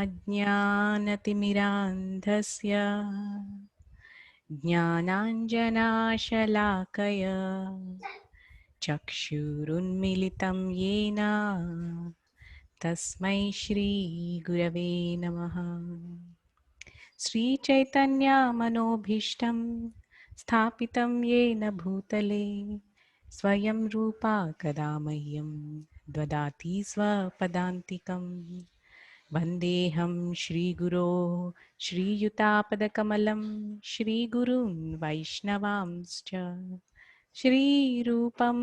अज्ञानतिमिरान्धस्य ज्ञानाञ्जनाशलाकया चक्षुरुन्मिलितं येन तस्मै श्रीगुरवे नमः। श्रीचैतन्यमनोभीष्टं स्थापितं येन भूतले स्वयं रूपा कदा मह्यं ददाति स्वपदान्तिकं। वन्देऽहं श्रीगुरो श्रीयुतापदकमलं श्रीगुरून् वैष्णवांश्च श्रीरूपं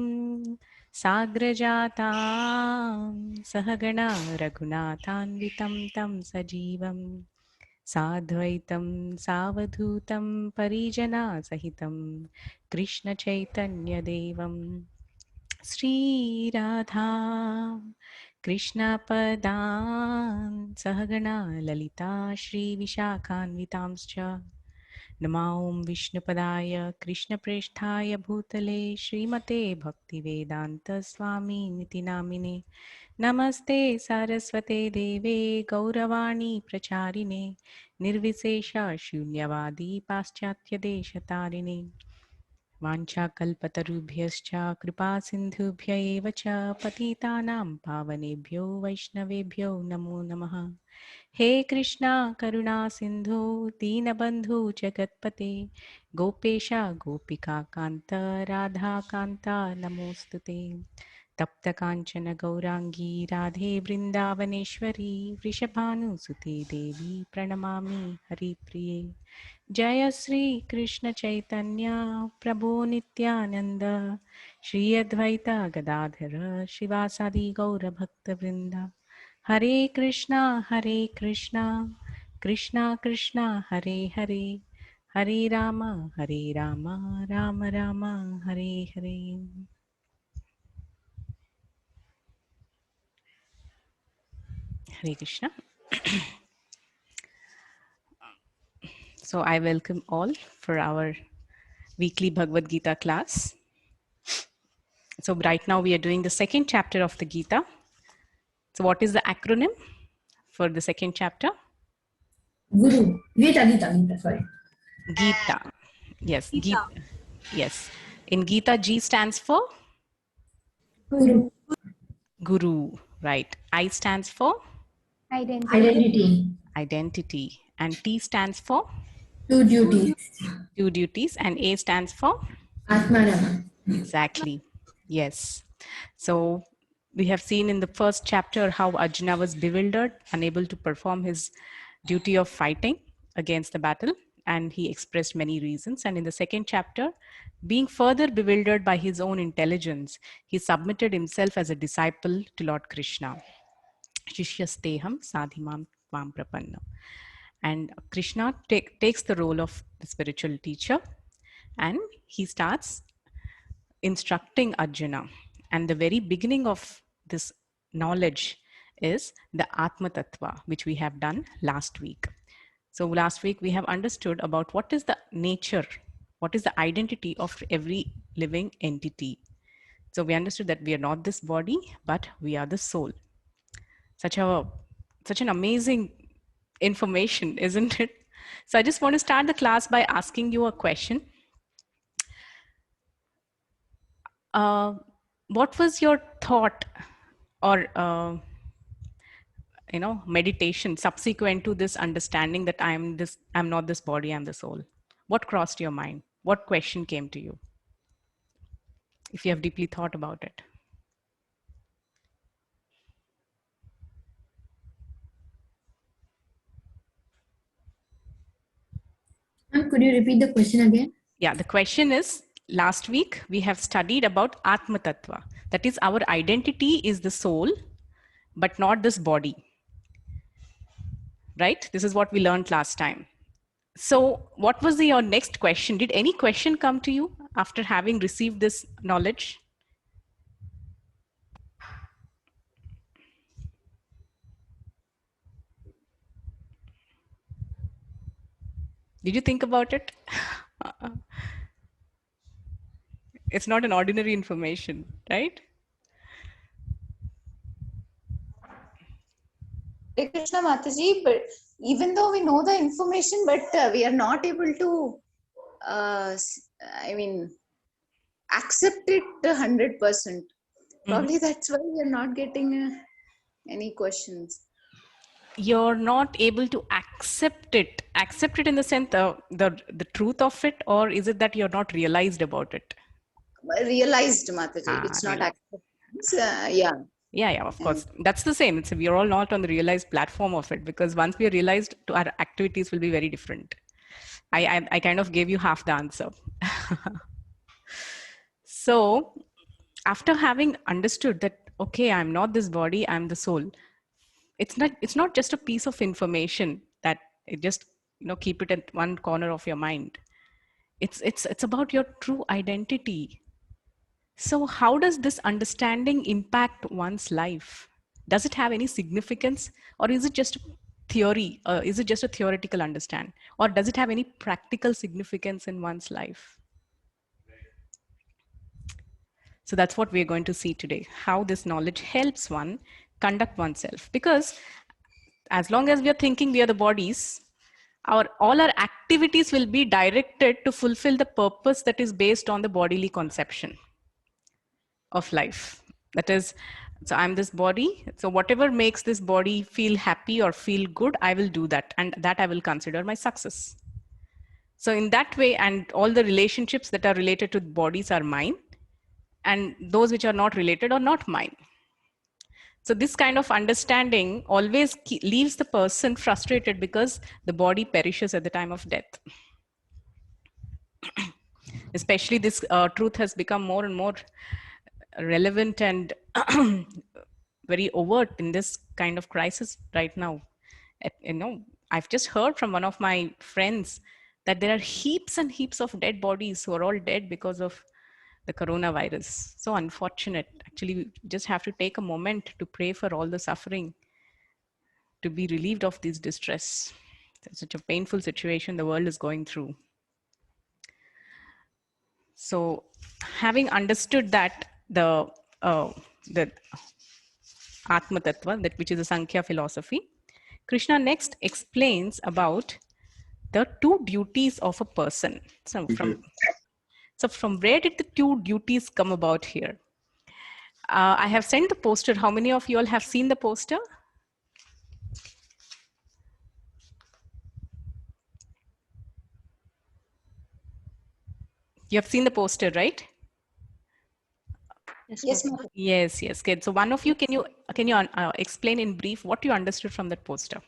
साग्रजातां सहगणा रघुनाथान्वितं तं सजीवं साद्वैतं सावधूतं परिजनसहितं कृष्णचैतन्यदेवं श्रीराधा कृष्णपदान् सहगणा ललिता श्रीविशाखान्वितांश्च नमो विष्णुपदाय कृष्णप्रेष्ठाय भूतले श्रीमते भक्तिवेदान्तस्वामिनिति नामिने नमस्ते सारस्वते देवे गौरवाणी प्रचारिणे निर्विशेष शून्यवादी पाश्चात्यदेशतारिणे वाञ्छाकल्पतरुभ्यश्च कृपा सिन्धुभ्य एव च पतितानां पावनेभ्यो वैष्णवेभ्यो नमो नमः। हे कृष्णा करुणा सिन्धु दीनबन्धु जगत्पते गोपेश गोपिका कान्त राधा कान्ता नमोऽस्तुते। तप्त काञ्चन गौराङ्गी राधे वृन्दावनेश्वरी वृषभानुसुते देवी प्रणमामि हरिप्रिये। जय श्री कृष्ण चैतन्य प्रभु नित्यानंद श्री अद्वैत गदाधर शिवासादि गौर भक्तवृंद। हरे Krishna Krishna Krishna Hare Hare Hare Ram Ram Ram Hare Hare. Hare Krishna. So I welcome all for our weekly Bhagavad Gita class. So right now we are doing the second chapter of the Gita. So what is the acronym for the second chapter? Guru. Gita, sorry. Gita. Yes, Gita. Yes. In Gita, G stands for Guru. Guru, right? I stands for Identity. identity. And T stands for Two duties. two duties. And A stands for Atmarama. exactly. Yes. So we have seen in the first chapter how Arjuna was bewildered, unable to perform his duty of fighting against the battle, and he expressed many reasons. And in the second chapter, being further bewildered by his own intelligence, he submitted himself as a disciple to Lord Krishna. Shishyasteham sadhimam tvam prapanna. And Krishna takes the role of the spiritual teacher, and he starts instructing Arjuna. And the very beginning of this knowledge is the Atma Tattva, which we have done last week. So last week we have understood about what is the nature, what is the identity of every living entity. So we understood that we are not this body, but we are the soul. Such an amazing information, isn't it? So I just want to start the class by asking you a question. What was your thought or meditation subsequent to this understanding that I'm not this body, I'm the soul? What crossed your mind? What question came to you, if you have deeply thought about it? Could you repeat the question again? Yeah, the question is, last week we have studied about Atma Tattva. That is, our identity is the soul, but not this body. Right? This is what we learned last time. So what was your next question? Did any question come to you after having received this knowledge? Did you think about it? It's not an ordinary information, right? Hare Krishna Mataji, but even though we know the information, but we are not able to, I mean, accept it 100%. Probably that's why we are not getting any questions. You're not able to accept it in the sense the truth of it, or is it that you're not realized about it? Realized, Mataji. It's not Realized. acceptance. Yeah. Yeah, of course. That's the same. We are all not on the realized platform of it, because once we are realized, our activities will be very different. I kind of gave you half the answer. So after having understood that, okay, I'm not this body, I'm the soul, it's not just a piece of information that it just, keep it at one corner of your mind. It's about your true identity. So how does this understanding impact one's life? Does it have any significance, or is it just theory? Is it just a theoretical understand, or does it have any practical significance in one's life? So that's what we're going to see today, how this knowledge helps one conduct oneself. Because as long as we are thinking we are the bodies, all our activities will be directed to fulfill the purpose that is based on the bodily conception of life. That is, so I'm this body. So whatever makes this body feel happy or feel good, I will do that. And that I will consider my success. So in that way, and all the relationships that are related to bodies are mine, and those which are not related are not mine. So this kind of understanding always leaves the person frustrated, because the body perishes at the time of death. Especially this truth has become more and more relevant and very overt in this kind of crisis right now. I've just heard from one of my friends that there are heaps and heaps of dead bodies who are all dead because of the coronavirus. So unfortunate. Actually, we just have to take a moment to pray for all the suffering to be relieved of this distress. It's such a painful situation the world is going through. So, having understood that the Atma Tattva, that which is a Sankhya philosophy, Krishna next explains about the two duties of a person. So from where did the two duties come about here? I have sent the poster. How many of you all have seen the poster? You have seen the poster, right? Yes, ma'am. Yes. Good. So one of you, can you explain in brief what you understood from that poster?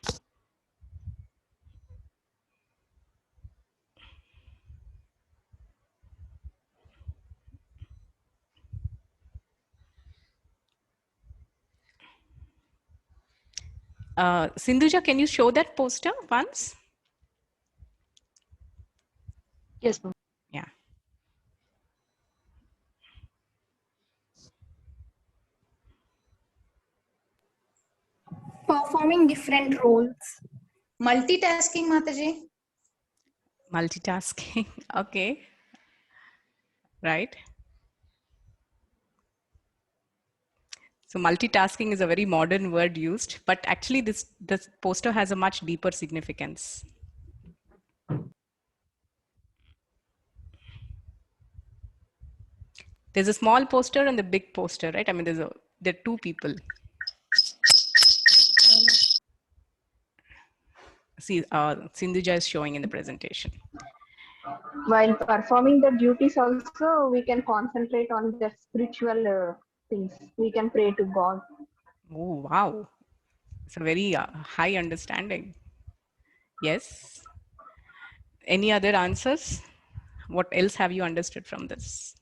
Sindhuja, can you show that poster once? Yes, ma'am. Yeah. Performing different roles. Multitasking, Mataji. Multitasking. Okay. Right. So multitasking is a very modern word used, but actually this poster has a much deeper significance. There's a small poster and the big poster, right? I mean, there are two people. See, Sindhuja is showing in the presentation. While performing the duties also, we can concentrate on the spiritual things. We can pray to God. Oh, wow. It's a very high understanding. Yes. Any other answers? What else have you understood from this?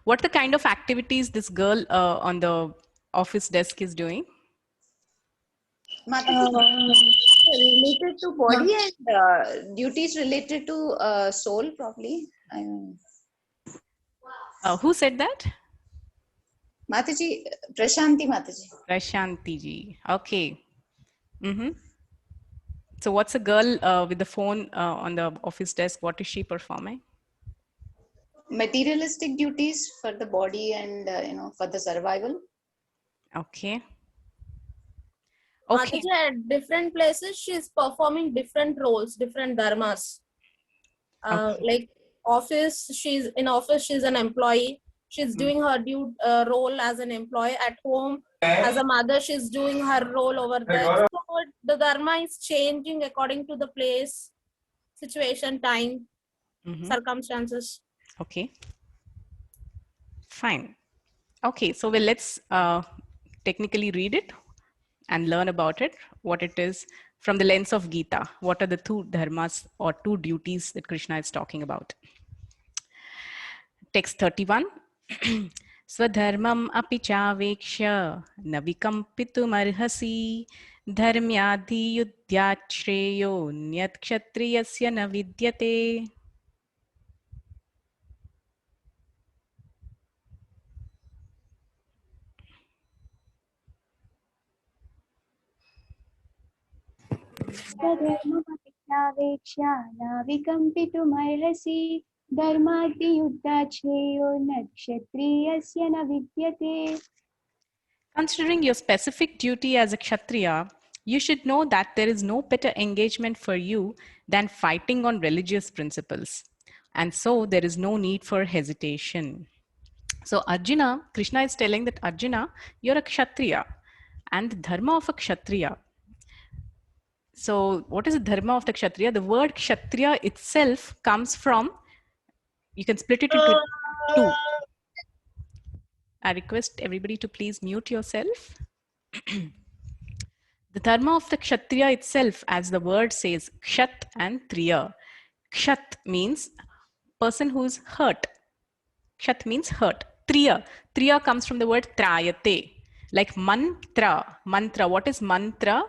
What the kind of activities this girl on the office desk is doing? Related to body and duties related to soul, probably. Who said that? Mataji, Prashanti Mataji. Prashanti ji. Okay. Mm-hmm. So what's a girl with the phone on the office desk? What is she performing? materialistic duties for the body and for the survival. Okay. Okay. Mataji, at different places, she's performing different roles, different dharmas. Okay. Like office, she's in office, she's an employee. She's doing her role as an employee. At home, as a mother, she's doing her role over there. So the dharma is changing according to the place, situation, time, circumstances. Okay. Fine. Okay, so well, let's technically read it and learn about it, what it is from the lens of Gita. What are the two dharmas or two duties that Krishna is talking about? Text 31. Swadharmam api chavekshya navikampitum dharmyadhi yudhyat shreyo nyat kshatriyasya na vidyate. स्वधर्ममपेक्षावेक्ष्या नाविकम्पितुमर्हसि धर्माद्धियुद्धाश्रेयो न क्षत्रियस्य न विद्यते. Considering your specific duty as a Kshatriya, you should know that there is no better engagement for you than fighting on religious principles. And so there is no need for hesitation. So Arjuna, Krishna is telling that Arjuna, you're a Kshatriya. And the dharma of a Kshatriya. So what is the dharma of the Kshatriya? The word Kshatriya itself comes from, you can split it into two. I request everybody to please mute yourself. The dharma of the Kshatriya itself, as the word says, Kshat and Triya. Kshat means person who's hurt. Kshat means hurt. Triya. Triya comes from the word Trayate. Like mantra. Mantra. What is mantra?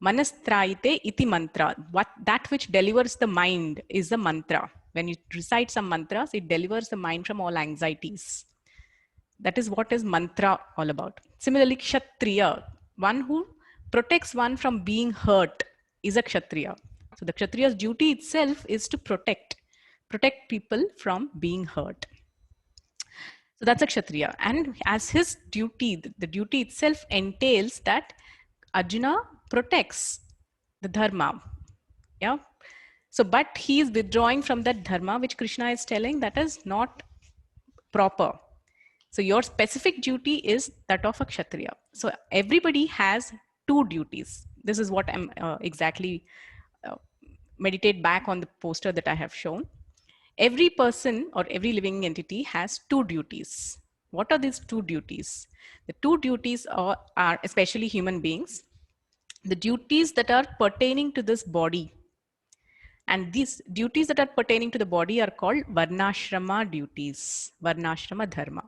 Manastrayate iti mantra. That which delivers the mind is the mantra. When you recite some mantras, it delivers the mind from all anxieties. That is what is mantra all about. Similarly, Kshatriya, one who protects one from being hurt, is a Kshatriya. So the Kshatriya's duty itself is to protect people from being hurt. So that's a Kshatriya. And as his duty, the duty itself entails that Arjuna protects the dharma. Yeah. So, but he is withdrawing from that dharma, which Krishna is telling that is not proper. So your specific duty is that of a Kshatriya. So everybody has two duties. This is what I'm exactly meditate back on the poster that I have shown. Every person or every living entity has two duties. What are these two duties? The two duties are especially human beings, the duties that are pertaining to this body. And these duties that are pertaining to the body are called Varnashrama duties, Varnashrama Dharma.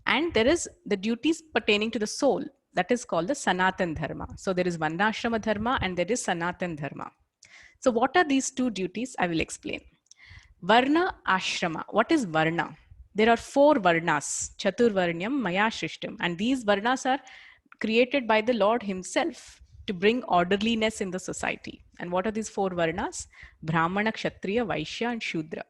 And there is the duties pertaining to the soul, that is called the Sanatan Dharma. So there is Varnashrama Dharma and there is Sanatan Dharma. So what are these two duties? I will explain. Varna Ashrama. What is Varna? There are 4 Varnas, Chaturvarnyam, Maya Shrishtam. And these Varnas are created by the Lord himself to bring orderliness in the society. And what are these 4 Varnas? Brahmana, Kshatriya, Vaishya and Shudra.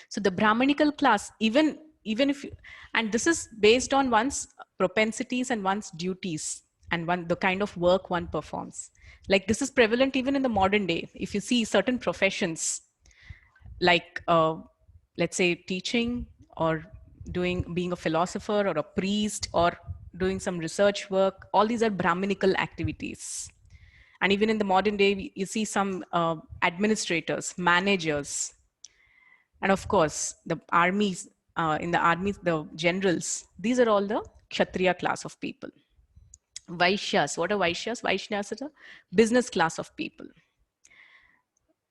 So the Brahmanical class, even if you, and this is based on one's propensities and one's duties and the kind of work one performs. Like this is prevalent even in the modern day. If you see certain professions like let's say teaching or being a philosopher or a priest or doing some research work, all these are Brahmanical activities. And even in the modern day, you see some administrators, managers, and of course the armies, in the armies, the generals, these are all the Kshatriya class of people. Vaishyas, what are Vaishyas? Vaishyas are a business class of people.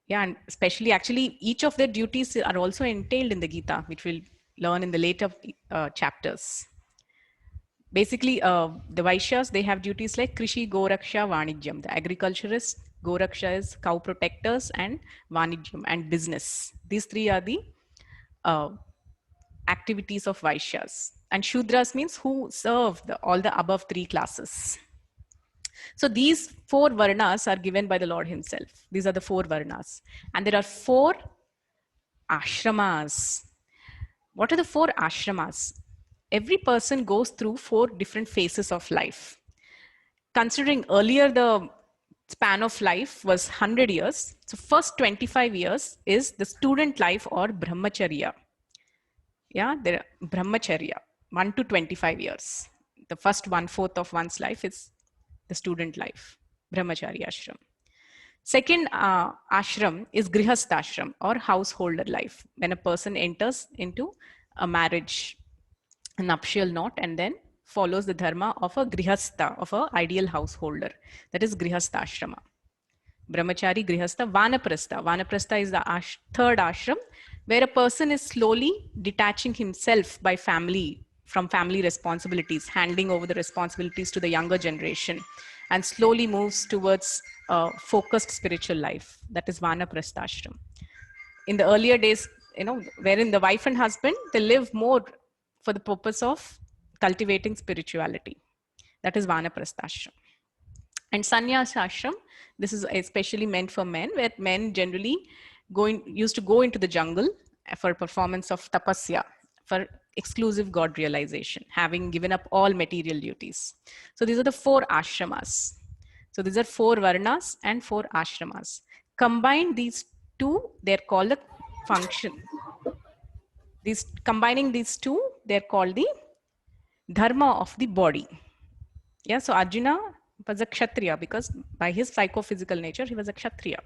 Yeah, and especially actually each of their duties are also entailed in the Gita, which we'll learn in the later chapters. Basically, the Vaishyas, they have duties like Krishi, Goraksha, Vanijyam. The agriculturists, Goraksha is cow protectors, and Vanijyam and business. These 3 are the activities of Vaishyas. And Shudras means who serve all the above 3 classes. So these 4 Varnas are given by the Lord himself. These are the 4 Varnas. And there are 4 ashramas. What are the 4 ashramas? Every person goes through 4 different phases of life. Considering earlier the span of life was 100 years, so first 25 years is the student life or brahmacharya. Yeah, there brahmacharya, 1 to 25 years. The first 1/4 of one's life is the student life, brahmacharya ashram. Second ashram is grihastha ashram or householder life, when a person enters into a marriage, a nuptial knot, and then follows the dharma of a grihastha, of an ideal householder. That is grihastha ashrama. Brahmachari, grihastha, vanaprastha. Vanaprastha is the third ashram, where a person is slowly detaching himself by family, from family responsibilities, handing over the responsibilities to the younger generation, and slowly moves towards a focused spiritual life. That is vanaprastha ashram. In the earlier days, wherein the wife and husband, they live more for the purpose of cultivating spirituality. That is vanaprastha ashram. And sannyasa ashram, this is especially meant for men, where men generally used to go into the jungle for performance of tapasya, for exclusive God realization, having given up all material duties. So these are the 4 ashramas. So these are 4 varnas and 4 ashramas. Combine these 2, they're called the function. Combining these 2, they're called the dharma of the body. Yeah, so Arjuna was a kshatriya because by his psychophysical nature, he was a kshatriya.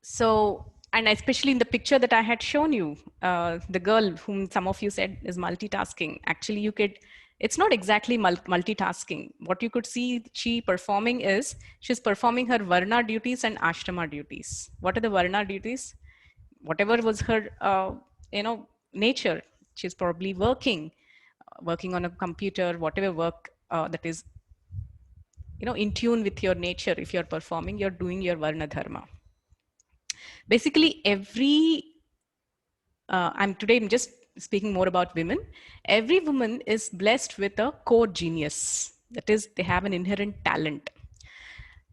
So, and especially in the picture that I had shown you, the girl whom some of you said is multitasking, actually it's not exactly multitasking. What you could see she performing is, she's performing her varna duties and ashrama duties. What are the varna duties? Whatever was her, nature, she's probably working on a computer, whatever work that is, in tune with your nature. If you're performing, you're doing your varna dharma. Basically, I'm just speaking more about women. Every woman is blessed with a core genius. That is, they have an inherent talent.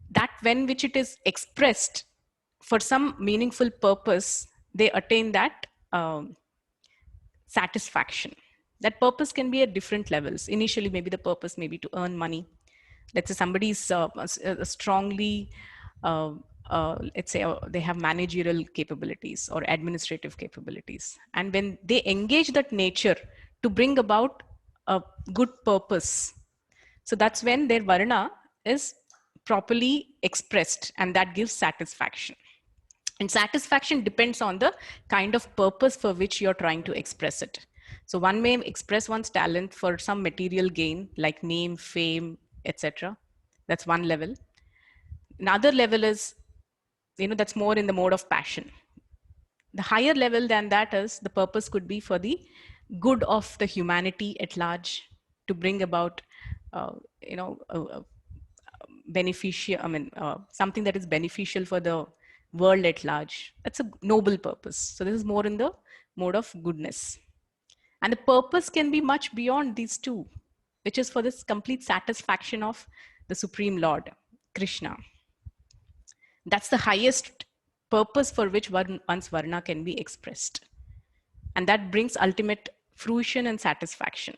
That when which it is expressed for some meaningful purpose, they attain that satisfaction. That purpose can be at different levels. Initially, maybe the purpose may be to earn money. Let's say somebody's strongly, let's say they have managerial capabilities or administrative capabilities. And when they engage that nature to bring about a good purpose, so that's when their varna is properly expressed, and that gives satisfaction. And satisfaction depends on the kind of purpose for which you're trying to express it. So one may express one's talent for some material gain, like name, fame, etc. That's one level. Another level is, that's more in the mode of passion. The higher level than that is, the purpose could be for the good of the humanity at large, to bring about, something that is beneficial for the world at large. That's a noble purpose. So this is more in the mode of goodness. And the purpose can be much beyond these 2, which is for this complete satisfaction of the Supreme Lord, Krishna. That's the highest purpose for which one's varna can be expressed. And that brings ultimate fruition and satisfaction.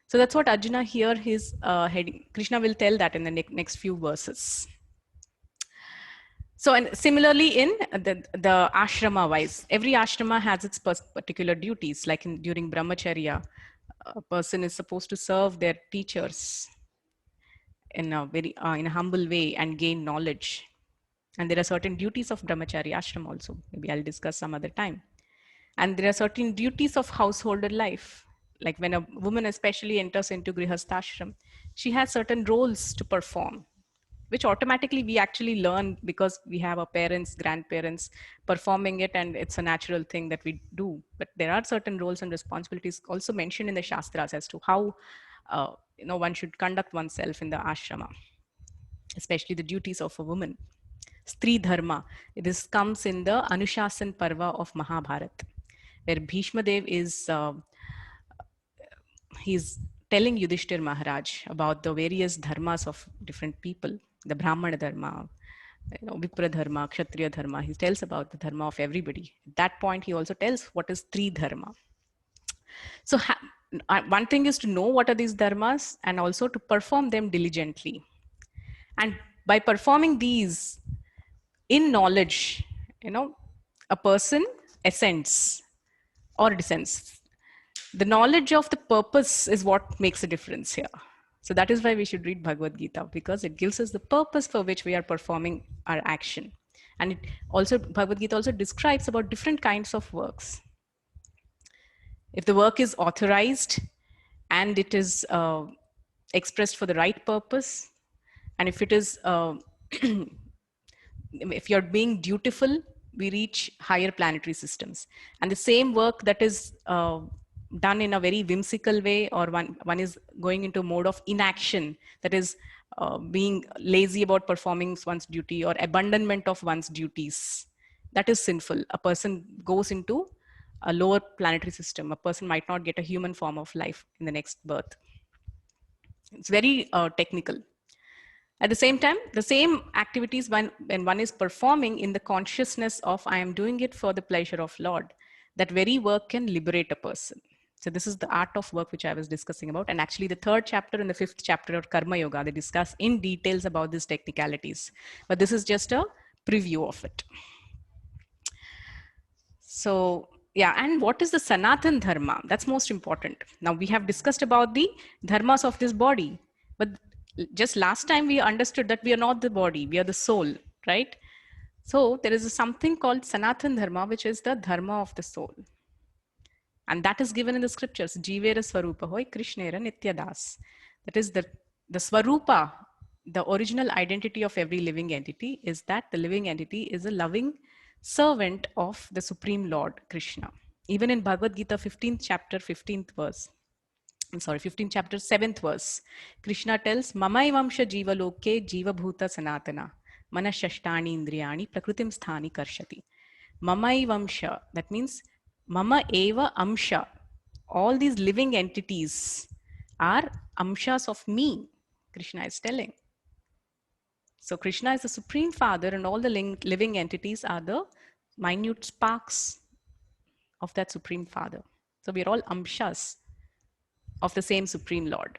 So that's what Arjuna here is heading. Krishna will tell that in the next few verses. So, and similarly in the ashrama wise, every ashrama has its particular duties. Like during brahmacharya, a person is supposed to serve their teachers in a very in a humble way and gain knowledge. And there are certain duties of brahmacharya ashram also. Maybe I'll discuss some other time. And there are certain duties of householder life. Like when a woman especially enters into grihastha ashram, she has certain roles to perform, which automatically we actually learn because we have our parents, grandparents performing it, and it's a natural thing that we do. But there are certain roles and responsibilities also mentioned in the Shastras as to how one should conduct oneself in the ashrama, especially the duties of a woman. Stri Dharma, this comes in the Anushasan Parva of Mahabharata, where Bhishma Dev is, he's telling Yudhishthir Maharaj about the various dharmas of different people, the Brahmana Dharma, Vipra dharma, Kshatriya dharma. He tells about the dharma of everybody. At that point, he also tells what is three dharma. So one thing is to know what are these dharmas and also to perform them diligently. And by performing these in knowledge, a person ascends or descends. The knowledge of the purpose is what makes a difference here. So that is why we should read Bhagavad Gita, because it gives us the purpose for which we are performing our action. And it also, Bhagavad Gita also describes about different kinds of works. If the work is authorized and it is expressed for the right purpose, and if it is, if you're being dutiful, we reach higher planetary systems. And the same work that is done in a very whimsical way, or one is going into a mode of inaction, that is being lazy about performing one's duty or abandonment of one's duties, that is sinful. A person goes into a lower planetary system. A person might not get a human form of life in the next birth. It's very technical. At the same time, the same activities, when one is performing in the consciousness of I am doing it for the pleasure of Lord, that very work can liberate a person. So this is the art of work which I was discussing about. And actually the third chapter and the fifth chapter of Karma Yoga, they discuss in details about these technicalities. But this is just a preview of it. So yeah, and what is the Sanatan Dharma? That's most important. Now we have discussed about the dharmas of this body, but just last time we understood that we are not the body, we are the soul, right? So there is something called Sanatan Dharma, which is the dharma of the soul. And that is given in the scriptures, Jivera Swarupa Hoy Krishnera Nityadas. That is the Swarupa, the original identity of every living entity is that the living entity is a loving servant of the Supreme Lord Krishna. Even in Bhagavad Gita 15th chapter 15th verse, 15th chapter 7th verse, Krishna tells Mamaivamsha jiva loke jiva bhuta sanatana manashashtani indriyani prakritim sthani karshati. Mamaivamsha, that means Mama eva amsha. All these living entities are amshas of me, Krishna is telling. So Krishna is the Supreme Father and all the living entities are the minute sparks of that Supreme Father. So we are all amshas of the same Supreme Lord.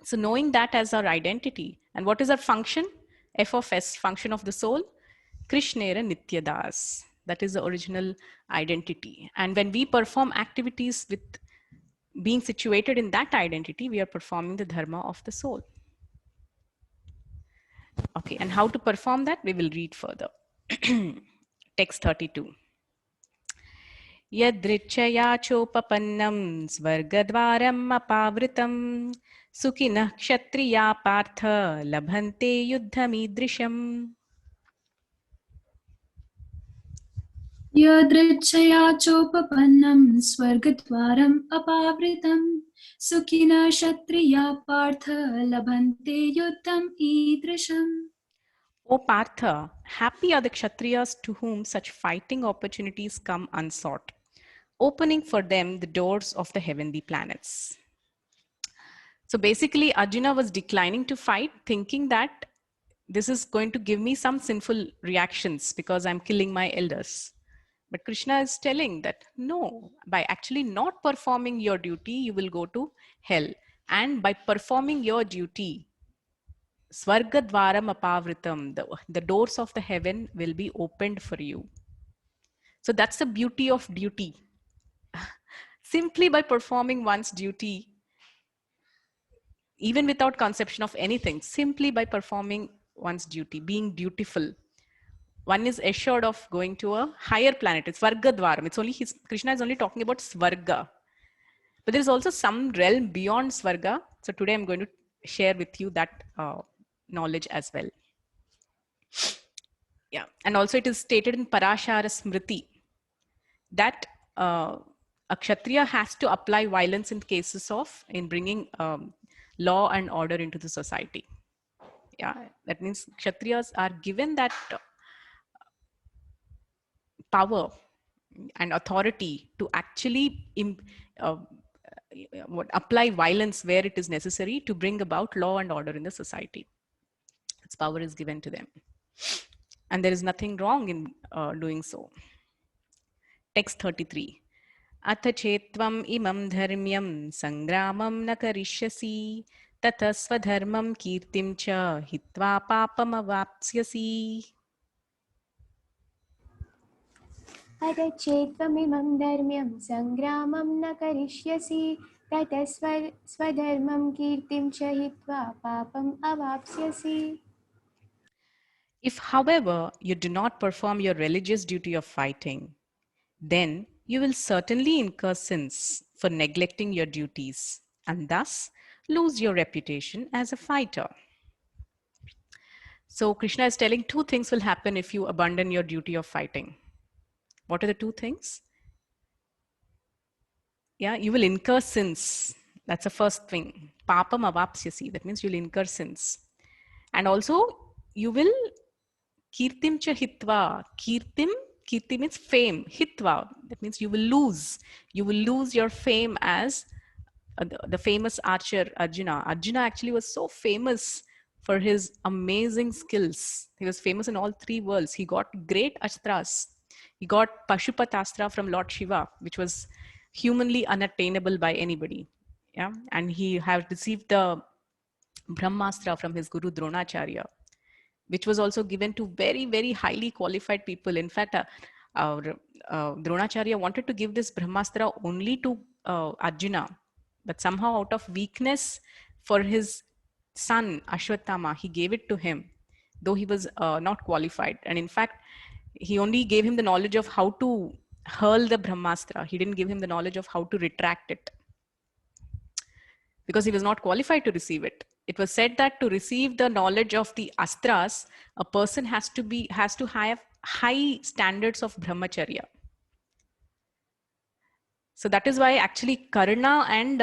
So knowing that as our identity, and what is our function? F of S, function of the soul, Krishnera Nityadas. That is the original identity. And when we perform activities with being situated in that identity, we are performing the dharma of the soul. Okay, and how to perform that? We will read further. Text 32. Yadrichaya chopapannam svargadvaram apavritam sukhinah kshatriya partha labhante yuddhamidrisham. यदृच्छया चोपपन्नं स्वर्गद्वारम् अपावृतं सुखिनः क्षत्रिया पार्थ लभन्ते युद्धम् ईदृशम्. O Partha, happy are the Kshatriyas to whom such fighting opportunities come unsought, opening for them the doors of the heavenly planets. So basically, Arjuna was declining to fight, thinking that this is going to give me some sinful reactions because I'm killing my elders. But Krishna is telling that no, by actually not performing your duty, you will go to hell. And by performing your duty, Svargadvaram apavritam, the doors of the heaven will be opened for you. So that's the beauty of duty. Simply by performing one's duty, even without conception of anything, simply by performing one's duty, being dutiful, one is assured of going to a higher planet. It's Svargadvaram. It's only Krishna is only talking about Svarga. But there is also some realm beyond Svarga. So today I'm going to share with you that knowledge as well. Yeah, and also it is stated in Parashara Smriti that a Kshatriya has to apply violence in cases of bringing law and order into the society. Yeah, that means Kshatriyas are given that power and authority to actually apply violence where it is necessary to bring about law and order in the society. Its power is given to them. And there is nothing wrong in doing so. Text 33. अथ चेत्त्वम् इमं धर्म्यं सङ्ग्रामं न करिष्यसि ततः स्वधर्मं कीर्तिं च हित्वा पापमवाप्स्यसि. अथ चेत्त्वमिमं धर्म्यं सङ्ग्रामं न करिष्यसि ततः स्वधर्मं कीर्तिं च हित्वा पापम् अवाप्स्यसि. If, however, you do not perform your religious duty of fighting, then you will certainly incur sins for neglecting your duties and thus lose your reputation as a fighter. So Krishna is telling two things will happen if you abandon your duty of fighting. What are the two things? Yeah, you will incur sins. That's the first thing. Papam avapsyasi. That means you'll incur sins. And also you will kirtim cha hitva. Kirti means fame. Hitva. That means you will lose. You will lose your fame as the famous archer Arjuna. Arjuna actually was so famous for his amazing skills. He was famous in all three worlds. He got great astras. He got Pashupatastra from Lord Shiva, which was humanly unattainable by anybody. Yeah, and he had received the Brahmastra from his guru Dronacharya, which was also given to very, very highly qualified people. In fact, Dronacharya wanted to give this Brahmastra only to Arjuna, but somehow out of weakness for his son Ashwatthama, he gave it to him, though he was not qualified. And in fact, he only gave him the knowledge of how to hurl the Brahmastra. He didn't give him the knowledge of how to retract it, because he was not qualified to receive it. It was said that to receive the knowledge of the astras, a person has to have high standards of brahmacharya. So that is why actually Karna and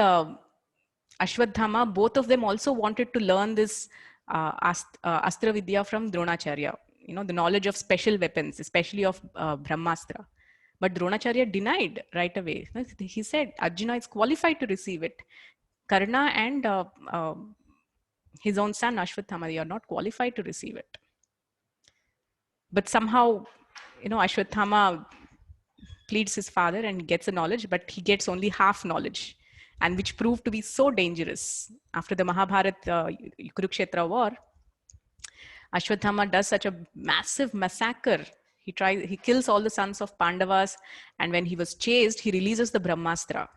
Ashwadhama, both of them also wanted to learn this Astra Vidya from Dronacharya, the knowledge of special weapons, especially of Brahmastra. But Dronacharya denied right away. He said Arjuna is qualified to receive it. Karna and his own son Ashwadhama, they are not qualified to receive it. But somehow, Ashwadhama pleads his father and gets the knowledge, but he gets only half knowledge, and which proved to be so dangerous. After the Mahabharata Kurukshetra war, Ashwadhama does such a massive massacre. He kills all the sons of Pandavas, and when he was chased, he releases the Brahmastra.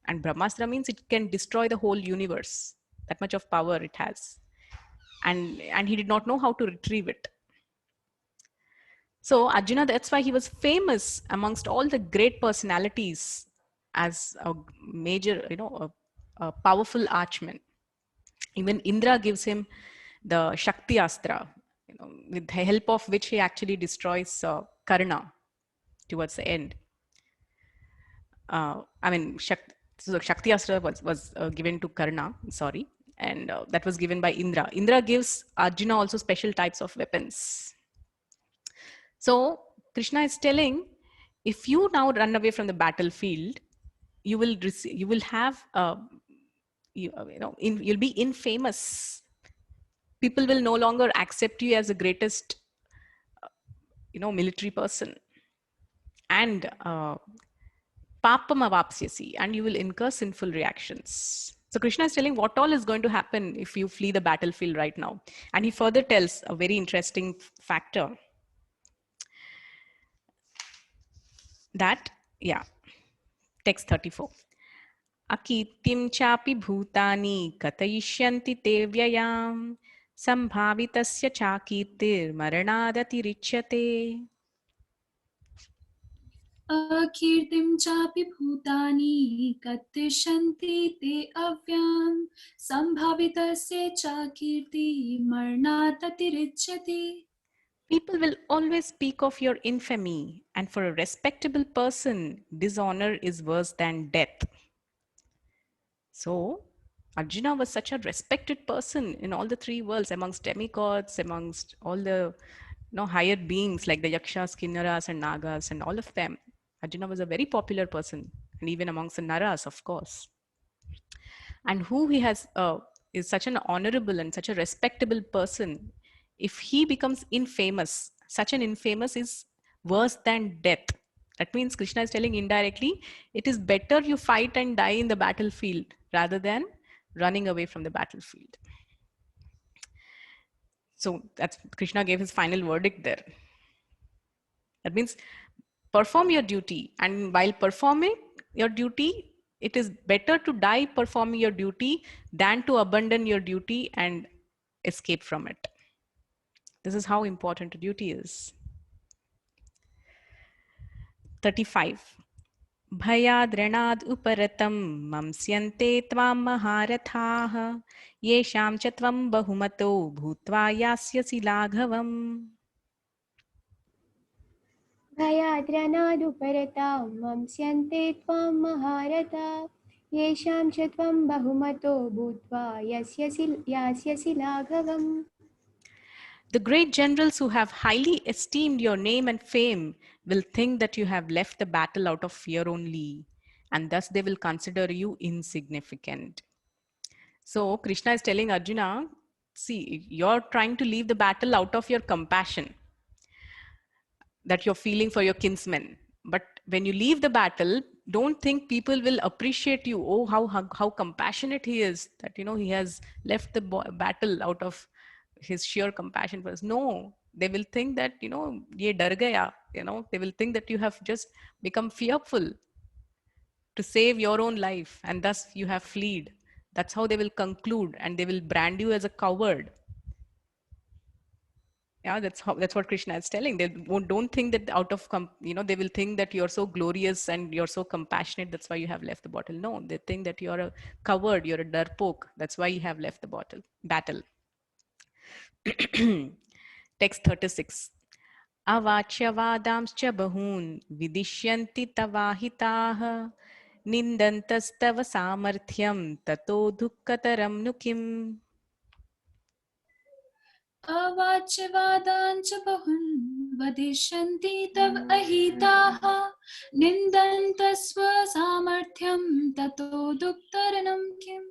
And Brahmastra means it can destroy the whole universe. That much of power it has. And he did not know how to retrieve it. So Arjuna, that's why he was famous amongst all the great personalities as a major, a powerful archman. Even Indra gives him the Shakti Astra, with the help of which he actually destroys Karna towards the end. So the Shakti Astra was given to Karna, sorry, and that was given by Indra. Indra gives Arjuna also special types of weapons. So Krishna is telling, if you now run away from the battlefield, you will have, you'll be infamous. People will no longer accept you as the greatest, military person. And papam avapsyasi, and you will incur sinful reactions. So Krishna is telling what all is going to happen if you flee the battlefield right now. And he further tells a very interesting factor. That, text 34. Akirtim chapi bhutani katayishyanti te vyayam sambhavitasya chakirtir maranadati richyate. Akirtim chapi bhutani katishanti te avyam sambhavitasya chakirti marnatati richyate. People will always speak of your infamy, and for a respectable person, dishonor is worse than death. So Arjuna was such a respected person in all the three worlds, amongst demigods, amongst all the higher beings like the Yakshas, Kinnaras, and Nagas, and all of them. Arjuna was a very popular person, and even amongst the Naras, of course. And who he has is such an honorable and such a respectable person. if he becomes infamous, such an infamous is worse than death. That means Krishna is telling indirectly, it is better you fight and die in the battlefield rather than running away from the battlefield. So that's Krishna gave his final verdict there. That means perform your duty, and while performing your duty, it is better to die performing your duty than to abandon your duty and escape from it. This is how important duty is. 35. भयाद्रणाद् उपरतं मंस्यन्ते त्वां महारथाः येषां च त्वं बहुमतो भूत्वा यास्यसि लाघवम्. भयाद्रनादुपरतां मंस्यन्ते त्वां महारथा येषां च त्वं बहुमतो भूत्वा यास्यसि लाघवम्. The great generals who have highly esteemed your name and fame will think that you have left the battle out of fear only, and thus they will consider you insignificant. So Krishna is telling Arjuna, see, you're trying to leave the battle out of your compassion that you're feeling for your kinsmen. But when you leave the battle, don't think people will appreciate you. Oh, how compassionate he is, that, you know, he has left the battle out of his sheer compassion for us. No, they will think that, you know, ye dar gaya, you know, they will think that you have just become fearful to save your own life, and thus you have fled. That's how they will conclude, and they will brand you as a coward. Yeah, that's what Krishna is telling. They don't think that out of they will think that you're so glorious and you're so compassionate, that's why you have left the battle. No, they think that you're a coward, you're a darpok, that's why you have left the battle. Text 36. Avachyavadamscha bahun vidishyanti tavahitaah nindantastav samarthyam tato dukkataram nukim. अवाच्यवादाञ्च बहुन् वदिष्यन्ति तव अहिताः निन्दन्तस्व सामर्थ्यं ततो दुःखतरं किम्.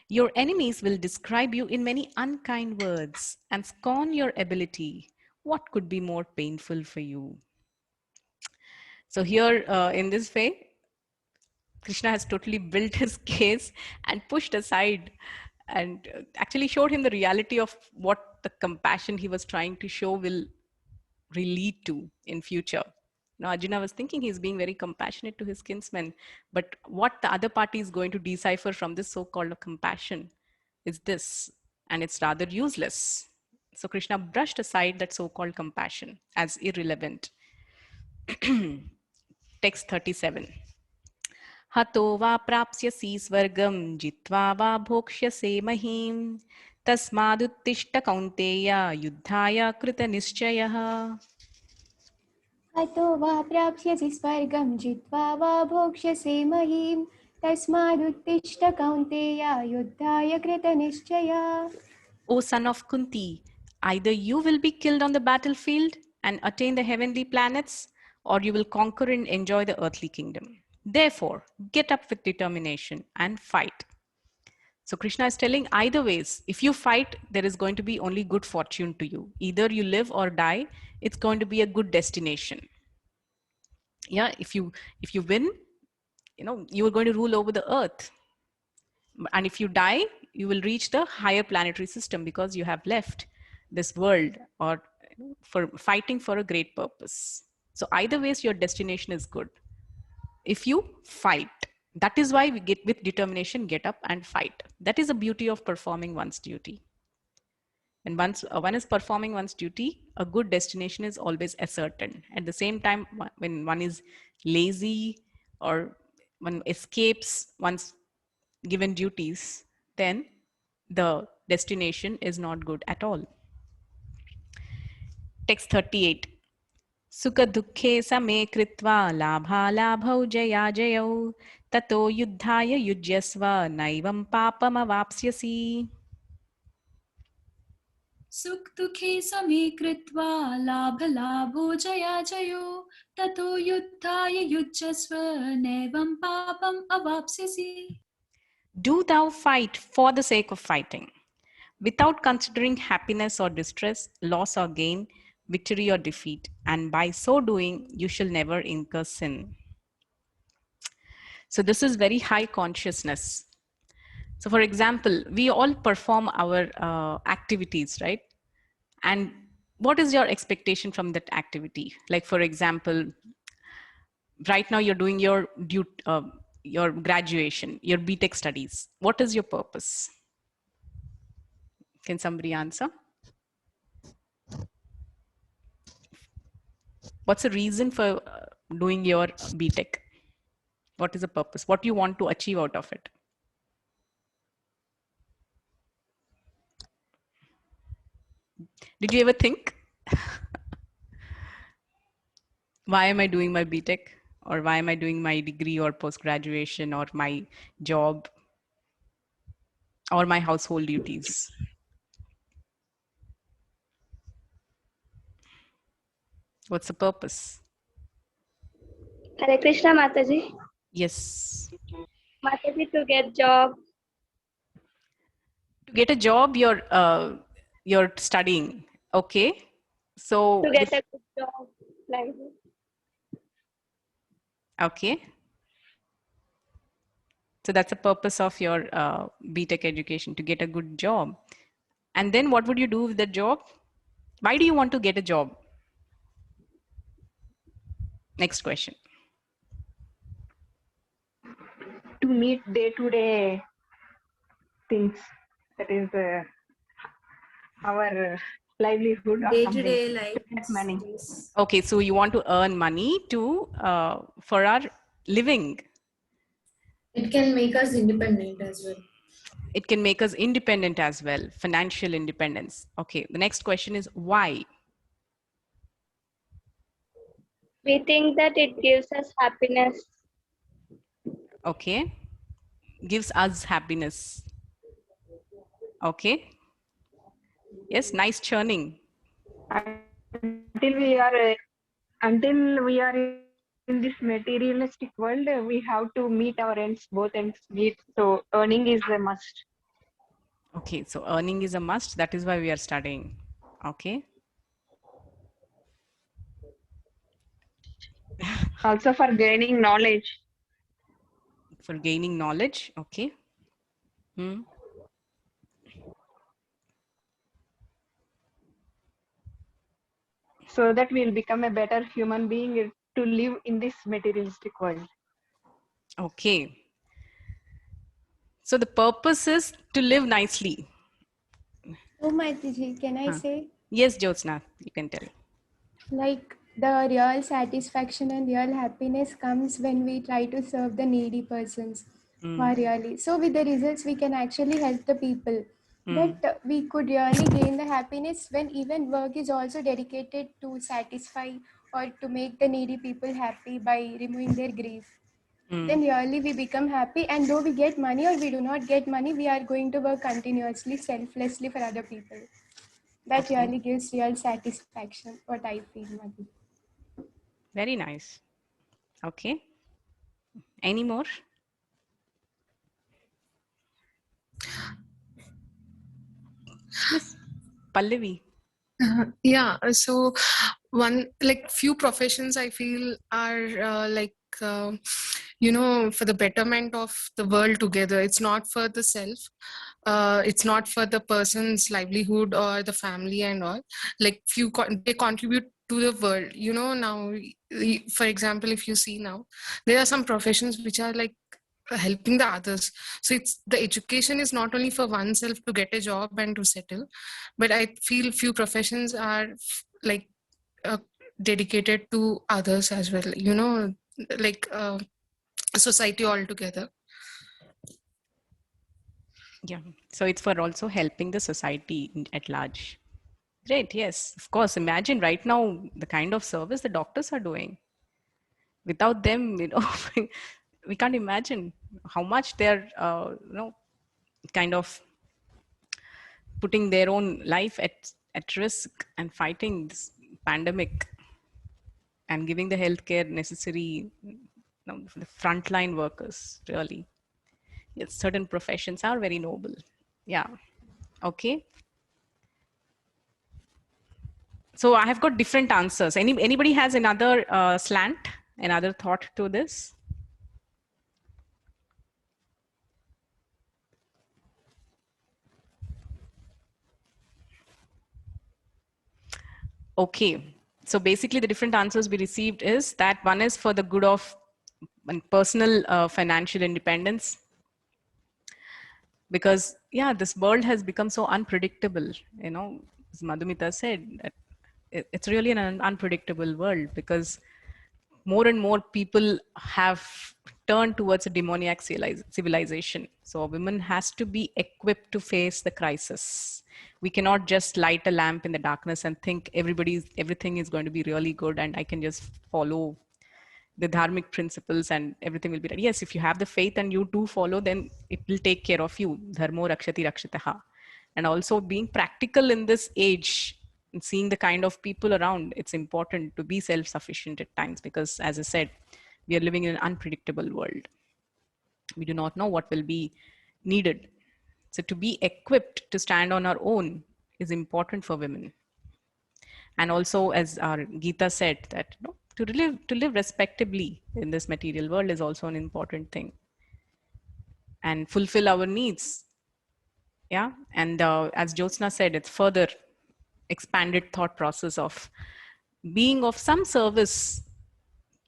Your enemies will describe you in many unkind words and scorn your ability. What could be more painful for you? So here in this way, Krishna has totally built his case and pushed aside and actually showed him the reality of what the compassion he was trying to show will lead to in future. Now, Arjuna was thinking he's being very compassionate to his kinsmen, but what the other party is going to decipher from this so-called compassion is this, and it's rather useless. So Krishna brushed aside that so-called compassion as irrelevant. Text 37. Hato va prapsyasi swargam jitva va bhokshyase mahim tasmaduttishta kaunteya yuddhaya krita nischayah. हतो वा प्राप्स्यसि स्वर्गं जित्वा वा भोक्ष्यसे महीं तस्मादुत्तिष्ठ कौन्तेय युद्धाय कृतनिश्चया. O son of Kunti, either you will be killed on the battlefield and attain the heavenly planets, or you will conquer and enjoy the earthly kingdom. Therefore, get up with determination and fight. So Krishna is telling either ways, if you fight, there is going to be only good fortune to you. Either you live or die, it's going to be a good destination. Yeah, if you win, you are going to rule over the earth. And if you die, you will reach the higher planetary system because you have left this world or for fighting for a great purpose. So either ways, your destination is good. If you fight, that is why we get with determination, get up and fight. That is the beauty of performing one's duty. And once one is performing one's duty, a good destination is always ascertain. At the same time, when one is lazy or one escapes one's given duties, then the destination is not good at all. Text 38. Sukha dukhe same kritva labha labhau jaya jayau tato yuddhaya yujyasva naivam papam avapsyasi. सुख दुखे समे कृत्वा लाभ लाभो जया जयो ततो युद्धाय युज्यस्व नैवं पापम् अवाप्स्यसि. Do thou fight for the sake of fighting. without considering happiness or distress, loss or gain, victory or defeat. And by so doing, you shall never incur sin. So this is very high consciousness. So for example, we all perform our activities, right? And what is your expectation from that activity? Like, for example, right now you're doing your graduation, your BTech studies. What is your purpose? Can somebody answer? What's the reason for doing your BTech? What is the purpose? What do you want to achieve out of it? Did you ever think? Why am I doing my BTech? Or why am I doing my degree or post-graduation or my job or my household duties? What's the purpose? Hare Krishna Mataji. Yes. Mataji, to get job. To get a job, you're studying. Okay. So To get a good job. Like this. okay. So that's the purpose of your BTech education, to get a good job. And then what would you do with the job? Why do you want to get a job? Next question. To meet day-to-day things, that is our livelihood or something. Day-to-day life. To get money. Okay, so you want to earn money to for our living. It can make us independent as well. It can make us independent as well, financial independence. Okay, the next question is why? We think that it gives us happiness. Okay, gives us happiness. Okay, yes, nice churning. Until we are in this materialistic world, we have to meet our ends, both ends meet. So earning is a must. Okay, so earning is a must. That is why we are studying. Okay. Also for gaining knowledge. For gaining knowledge. Okay. So that we'll become a better human being to live in this materialistic world. Okay. So the purpose is to live nicely. Oh, Maitaji, can I say? Yes, Jyotsna, you can tell. Like the real satisfaction and real happiness comes when we try to serve the needy persons who are really. So with the results, we can actually help the people. But we could really gain the happiness when even work is also dedicated to satisfy or to make the needy people happy by removing their grief. Then really we become happy, and though we get money or we do not get money, we are going to work continuously, selflessly for other people. That really gives real satisfaction, what I feel, Madhu. Very nice. Okay. Any more? Yes. Pallavi. Yeah, so one, like few professions I feel are for the betterment of the world together. It's not for the self, it's not for the person's livelihood or the family and all. Like they contribute to the world. Now, for example, if you see now, there are some professions which are like helping the others. So it's the education is not only for oneself to get a job and to settle, but I feel few professions are like dedicated to others as well, like society altogether. Yeah. So it's for also helping the society at large. Great. Yes, of course. Imagine right now the kind of service the doctors are doing. Without them, we can't imagine how much they're, kind of putting their own life at risk and fighting this pandemic and giving the healthcare necessary, for the frontline workers, really. Yes, certain professions are very noble. Yeah. Okay. So I have got different answers. Anybody has another slant, another thought to this? Okay. So basically the different answers we received is that one is for the good of personal financial independence. Because yeah, this world has become so unpredictable, you know, as Madhumita said, that it's really an unpredictable world because more and more people have turned towards a demoniac civilization. So a woman has to be equipped to face the crisis. We cannot just light a lamp in the darkness and think everything is going to be really good and I can just follow the dharmic principles and everything will be right. Yes, if you have the faith and you do follow, then it will take care of you. Dharmo rakshati rakshitaha. And also being practical in this age and seeing the kind of people around, it's important to be self-sufficient at times because, as I said, we are living in an unpredictable world. We do not know what will be needed. So to be equipped to stand on our own is important for women. And also, as our Gita said, that you know, to live respectably in this material world is also an important thing, and fulfill our needs. Yeah, and as Jyotsna said, it's further expanded thought process of being of some service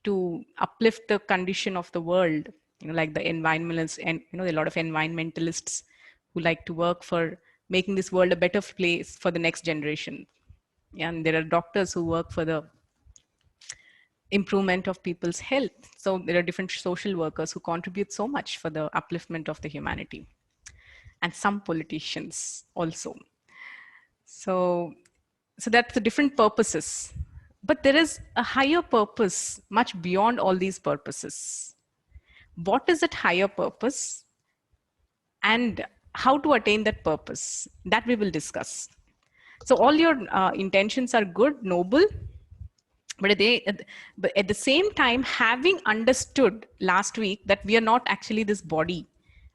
to uplift the condition of the world. You know, like the environmentalists, and you know, a lot of environmentalists who like to work for making this world a better place for the next generation. Yeah, and there are doctors who work for the improvement of people's health. So there are different social workers who contribute so much for the upliftment of the humanity, and some politicians also. So that's the different purposes. But there is a higher purpose much beyond all these purposes. What is that higher purpose and how to attain that purpose? That we will discuss. So all your intentions are good, noble, but at the same time, having understood last week that we are not actually this body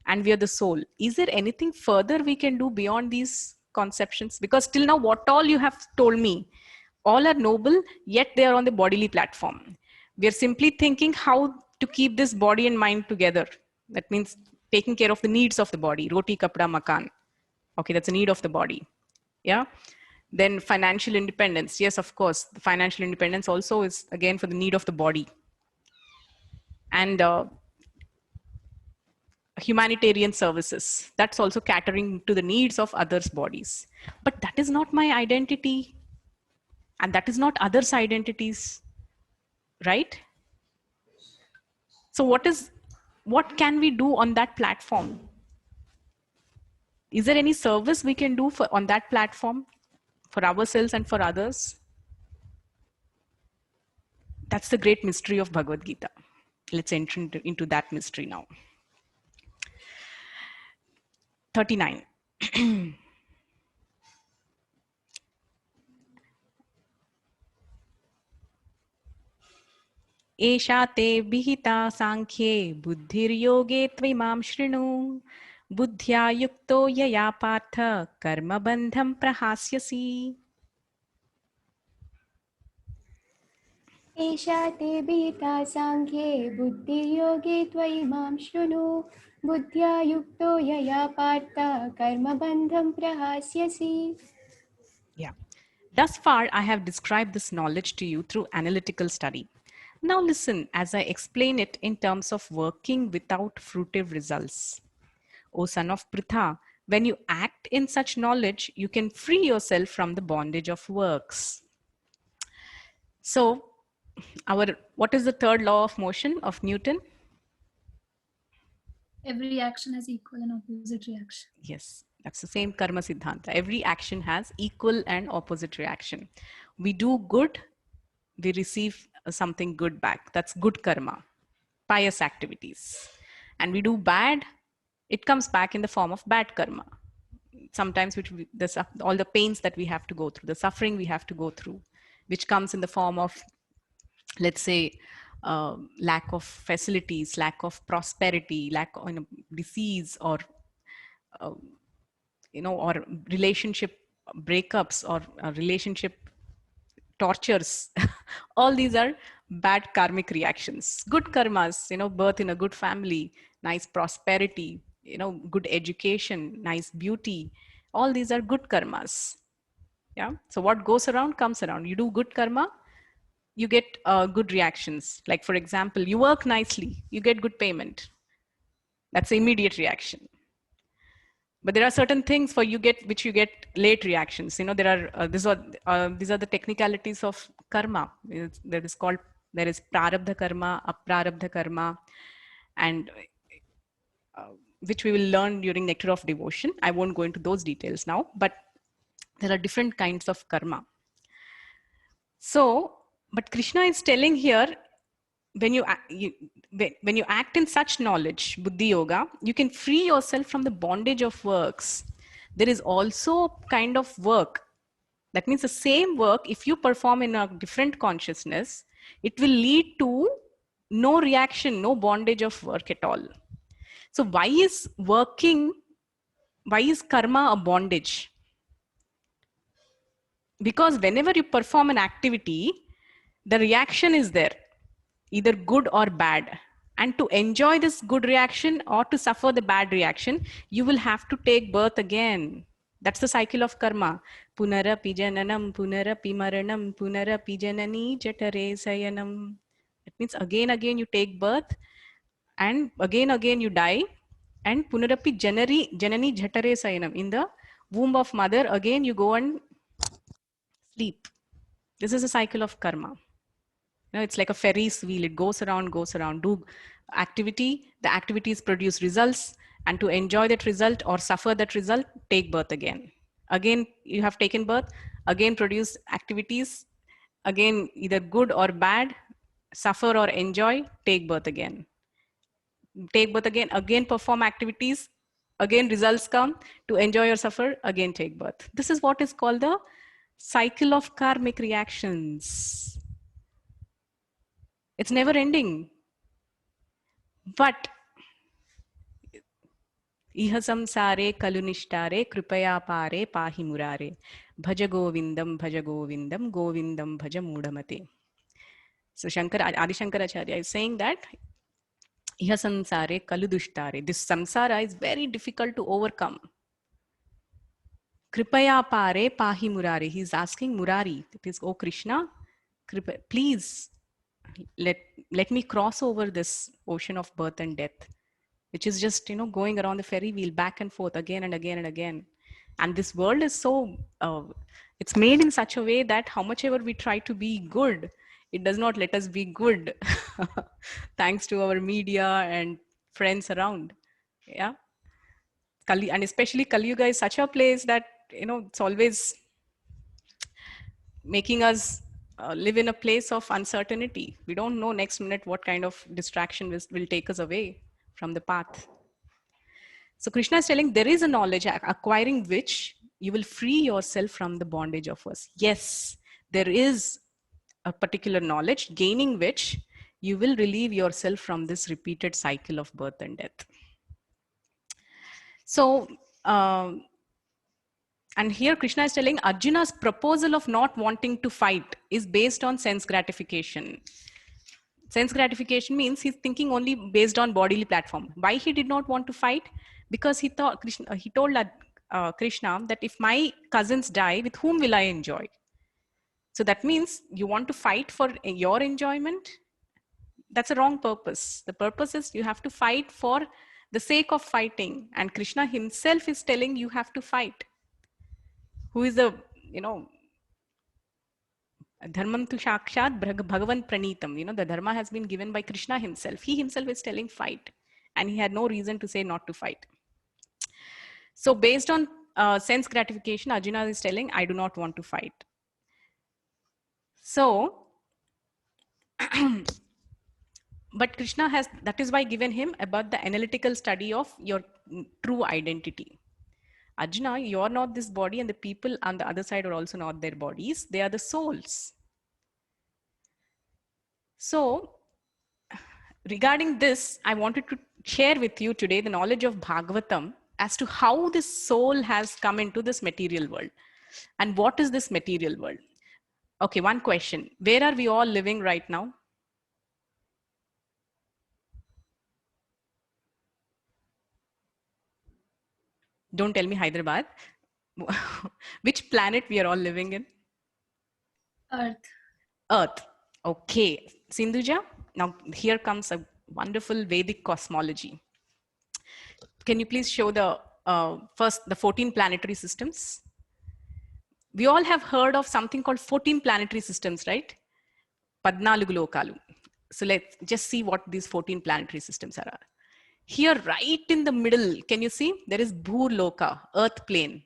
and we are the soul, is there anything further we can do beyond these conceptions? Because till now, what all you have told me, all are noble, yet they are on the bodily platform. We are simply thinking how to keep this body and mind together. That means taking care of the needs of the body, roti, kapda, makan. Okay, that's a need of the body. Yeah. Then financial independence. Yes, of course. The financial independence also is again for the need of the body. And humanitarian services. That's also catering to the needs of others' bodies. But that is not my identity. And that is not others' identities. Right? So what can we do on that platform? Is there any service we can do on that platform for ourselves and for others? That's the great mystery of Bhagavad Gita. Let's enter into that mystery now. 39. एषा ते विहिता सांख्ये बुद्धिर्योगे त्विमां शृणु बुद्ध्या युक्तो यया पार्थ कर्मबन्धं प्रहास्यसि. एषा ते बीता साङ्ख्ये बुद्धिर्योगे त्वयि मां शृणु बुद्ध्या युक्तो यया Partha कर्मबन्धं प्रहास्यसि. Yeah. Thus far, I have described this knowledge to you through analytical study. Now listen as I explain it in terms of working without fruitive results. O son of Pritha, when you act in such knowledge, you can free yourself from the bondage of works. So, what is the third law of motion of Newton? Every action has equal and opposite reaction. Yes, that's the same karma siddhanta. Every action has equal and opposite reaction. We do good, we receive something good back. That's good karma, pious activities. And we do bad, it comes back in the form of bad karma. Sometimes all the pains that we have to go through, the suffering we have to go through, which comes in the form of, let's say, lack of facilities, lack of prosperity, lack of disease, or or relationship breakups or relationship tortures. All these are bad karmic reactions. Good karmas, birth in a good family, nice prosperity, good education, nice beauty. All these are good karmas. Yeah. So what goes around comes around. You do good karma, you get good reactions. Like, for example, you work nicely, you get good payment. That's the immediate reaction. But there are certain things which you get late reactions. There are these are the technicalities of karma. There is prarabdha karma, aprarabdha karma, and which we will learn during Nectar of Devotion. I won't go into those details now, but there are different kinds of karma. So, but Krishna is telling here, when you act in such knowledge, buddhi yoga, you can free yourself from the bondage of works. There is also kind of work. That means the same work, if you perform in a different consciousness, it will lead to no reaction, no bondage of work at all. So why is karma a bondage? Because whenever you perform an activity, the reaction is there, either good or bad. And to enjoy this good reaction or to suffer the bad reaction, you will have to take birth again. That's the cycle of karma. Punarapi jananam, punarapi maranam, punarapi janani jatare sayanam. It means again you take birth, and again you die, and punarapi janani jatare sayanam. In the womb of mother, again you go and sleep. This is a cycle of karma. It's like a Ferris wheel. It goes around. Do activity. The activities produce results. And to enjoy that result or suffer that result, take birth again. Again, you have taken birth. Again, produce activities. Again, either good or bad. Suffer or enjoy. Take birth again. Take birth again. Again, perform activities. Again, results come. To enjoy or suffer, again take birth. This is what is called the cycle of karmic reactions. It's never ending. But iha samsare kalunishtare kripaya pare pahi murare bhaja govindam govindam bhaja mudamate. So Adi Shankaracharya is saying that iha samsare kaludushtare. This samsara is very difficult to overcome. Kripaya pare pahi murare. He is asking Murari, that is, oh Krishna, please let me cross over this ocean of birth and death, which is just going around the ferry wheel back and forth again and again and again. And this world is so it's made in such a way that how much ever we try to be good, it does not let us be good. Thanks to our media and friends around. Yeah. And especially Kali Yuga is such a place that it's always making us live in a place of uncertainty. We don't know next minute what kind of distraction will take us away from the path. So Krishna is telling there is a knowledge acquiring which you will free yourself from the bondage of us. Yes, there is a particular knowledge gaining which you will relieve yourself from this repeated cycle of birth and death. So, and here Krishna is telling Arjuna's proposal of not wanting to fight is based on sense gratification. Sense gratification means he's thinking only based on bodily platform. Why he did not want to fight? Because he told Krishna that if my cousins die, with whom will I enjoy? So that means you want to fight for your enjoyment. That's a wrong purpose. The purpose is you have to fight for the sake of fighting. And Krishna himself is telling you have to fight. Who is the, Dharmam tu shakshat bhagavan pranitam. The dharma has been given by Krishna himself. He himself is telling fight. And he had no reason to say not to fight. So based on sense gratification, Arjuna is telling, I do not want to fight. So, but Krishna has, that is why given him about the analytical study of your true identity. Arjuna, you are not this body, and the people on the other side are also not their bodies. They are the souls. So regarding this, I wanted to share with you today the knowledge of Bhagavatam as to how this soul has come into this material world. And what is this material world? Okay, one question. Where are we all living right now? Don't tell me Hyderabad. Which planet we are all living in? Earth. Earth. Okay. Sindhuja, now here comes a wonderful Vedic cosmology. Can you please show the first the 14 planetary systems? We all have heard of something called 14 planetary systems, right? Padnalugu lokalu. So let's just see what these 14 planetary systems are. Here, right in the middle, can you see? There is Bhurloka, earth plane.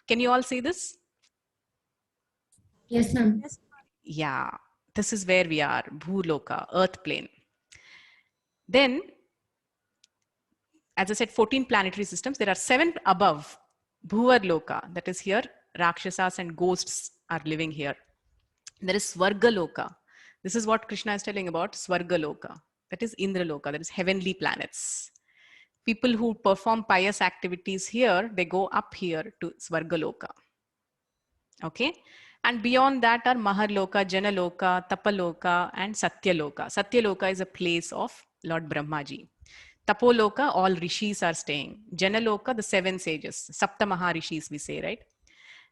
Can you all see this? Yes, ma'am. Yeah, this is where we are, Bhurloka, earth plane. Then, as I said, 14 planetary systems. There are 7 above, Bhuvarloka, that is here, Rakshasas and ghosts are living here. There is Svargaloka. This is what Krishna is telling about, Svargaloka. That is Indraloka, that is heavenly planets. People who perform pious activities here, they go up here to Svargaloka. Okay. And beyond that are Maharloka, Janaloka, Tapaloka, and Satyaloka. Satyaloka is a place of Lord Brahmaji. Tapoloka, all rishis are staying. Janaloka, the 7 sages. Sapta Maharishis, we say, right?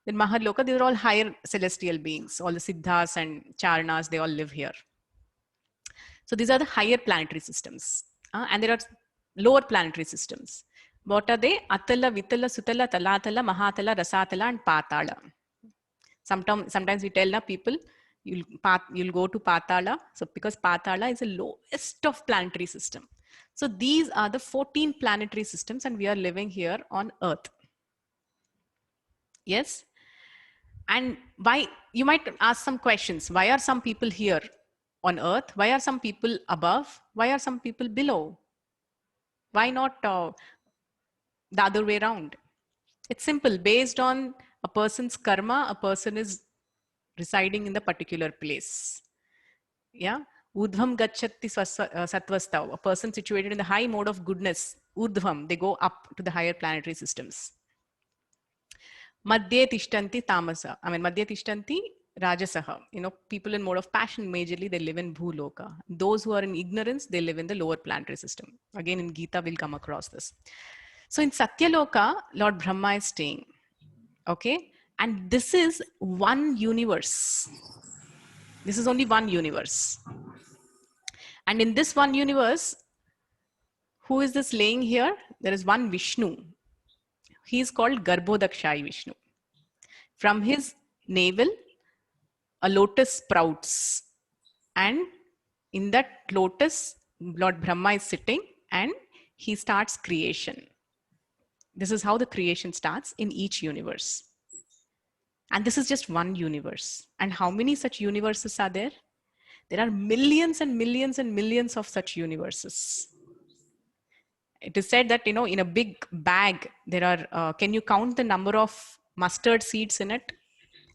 Then Maharloka, these are all higher celestial beings. All the Siddhas and Charnas, they all live here. So these are the higher planetary systems. And there are lower planetary systems. What are they? Atala, Vitala, Sutala, Talatala, Mahatala, Rasatala, and Patala. Sometimes we tell people, you'll go to Patala. So because Patala is the lowest of planetary system. So these are the 14 planetary systems and we are living here on Earth. Yes. And why, you might ask some questions. Why are some people here on Earth? Why are some people above? Why are some people below? Why not the other way around? It's simple. Based on a person's karma, a person is residing in the particular place. Yeah. Urdhvam gacchati sattvastav. A person situated in the high mode of goodness, urdhvam, they go up to the higher planetary systems. Madhye tishtanti tamasa. I mean, madhye tishtanti rajasaha. You know, people in mode of passion, majorly, they live in Bhuloka. Those who are in ignorance, they live in the lower planetary system. Again, in Gita, we'll come across this. So in Satyaloka, Lord Brahma is staying. Okay. And this is one universe. This is only one universe. And in this one universe, who is this laying here? There is one Vishnu. He is called Garbhodakshai Vishnu. From his navel, a lotus sprouts. And in that lotus, Lord Brahma is sitting and he starts creation. This is how the creation starts in each universe. And this is just one universe. And how many such universes are there? There are millions and millions and millions of such universes. It is said that, you know, in a big bag, there are, can you count the number of mustard seeds in it?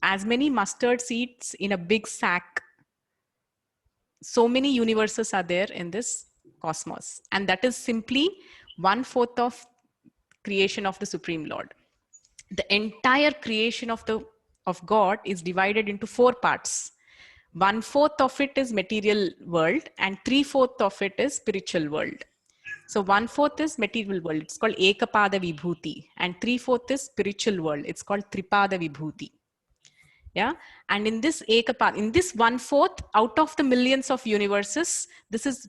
As many mustard seeds in a big sack. So many universes are there in this cosmos. And that is simply 1/4 of creation of the Supreme Lord. The entire creation of God is divided into 4 parts. 1/4 of it is material world and 3/4 of it is spiritual world. So 1/4 is material world. It's called Ekapada Vibhuti. And 3/4 is spiritual world. It's called Tripada Vibhuti. Yeah. And in this Ekapada, in this 1/4 out of the millions of universes, this is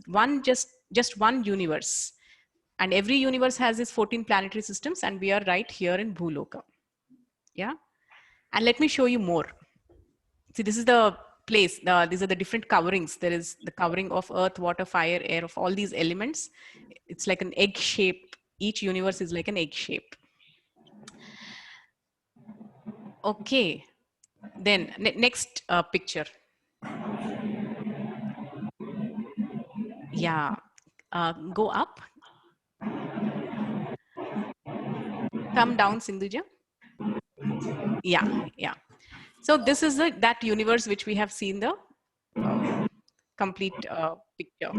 just one universe. And every universe has its 14 planetary systems and we are right here in Bhuloka. Yeah. And let me show you more. See, this is the place. These are the different coverings. There is the covering of earth, water, fire, air, of all these elements. It's like an egg shape. Each universe is like an egg shape. Okay. Then next picture. Yeah. Go up. Come down, Sindhuja. Yeah, yeah. So this is that universe which we have seen the complete picture.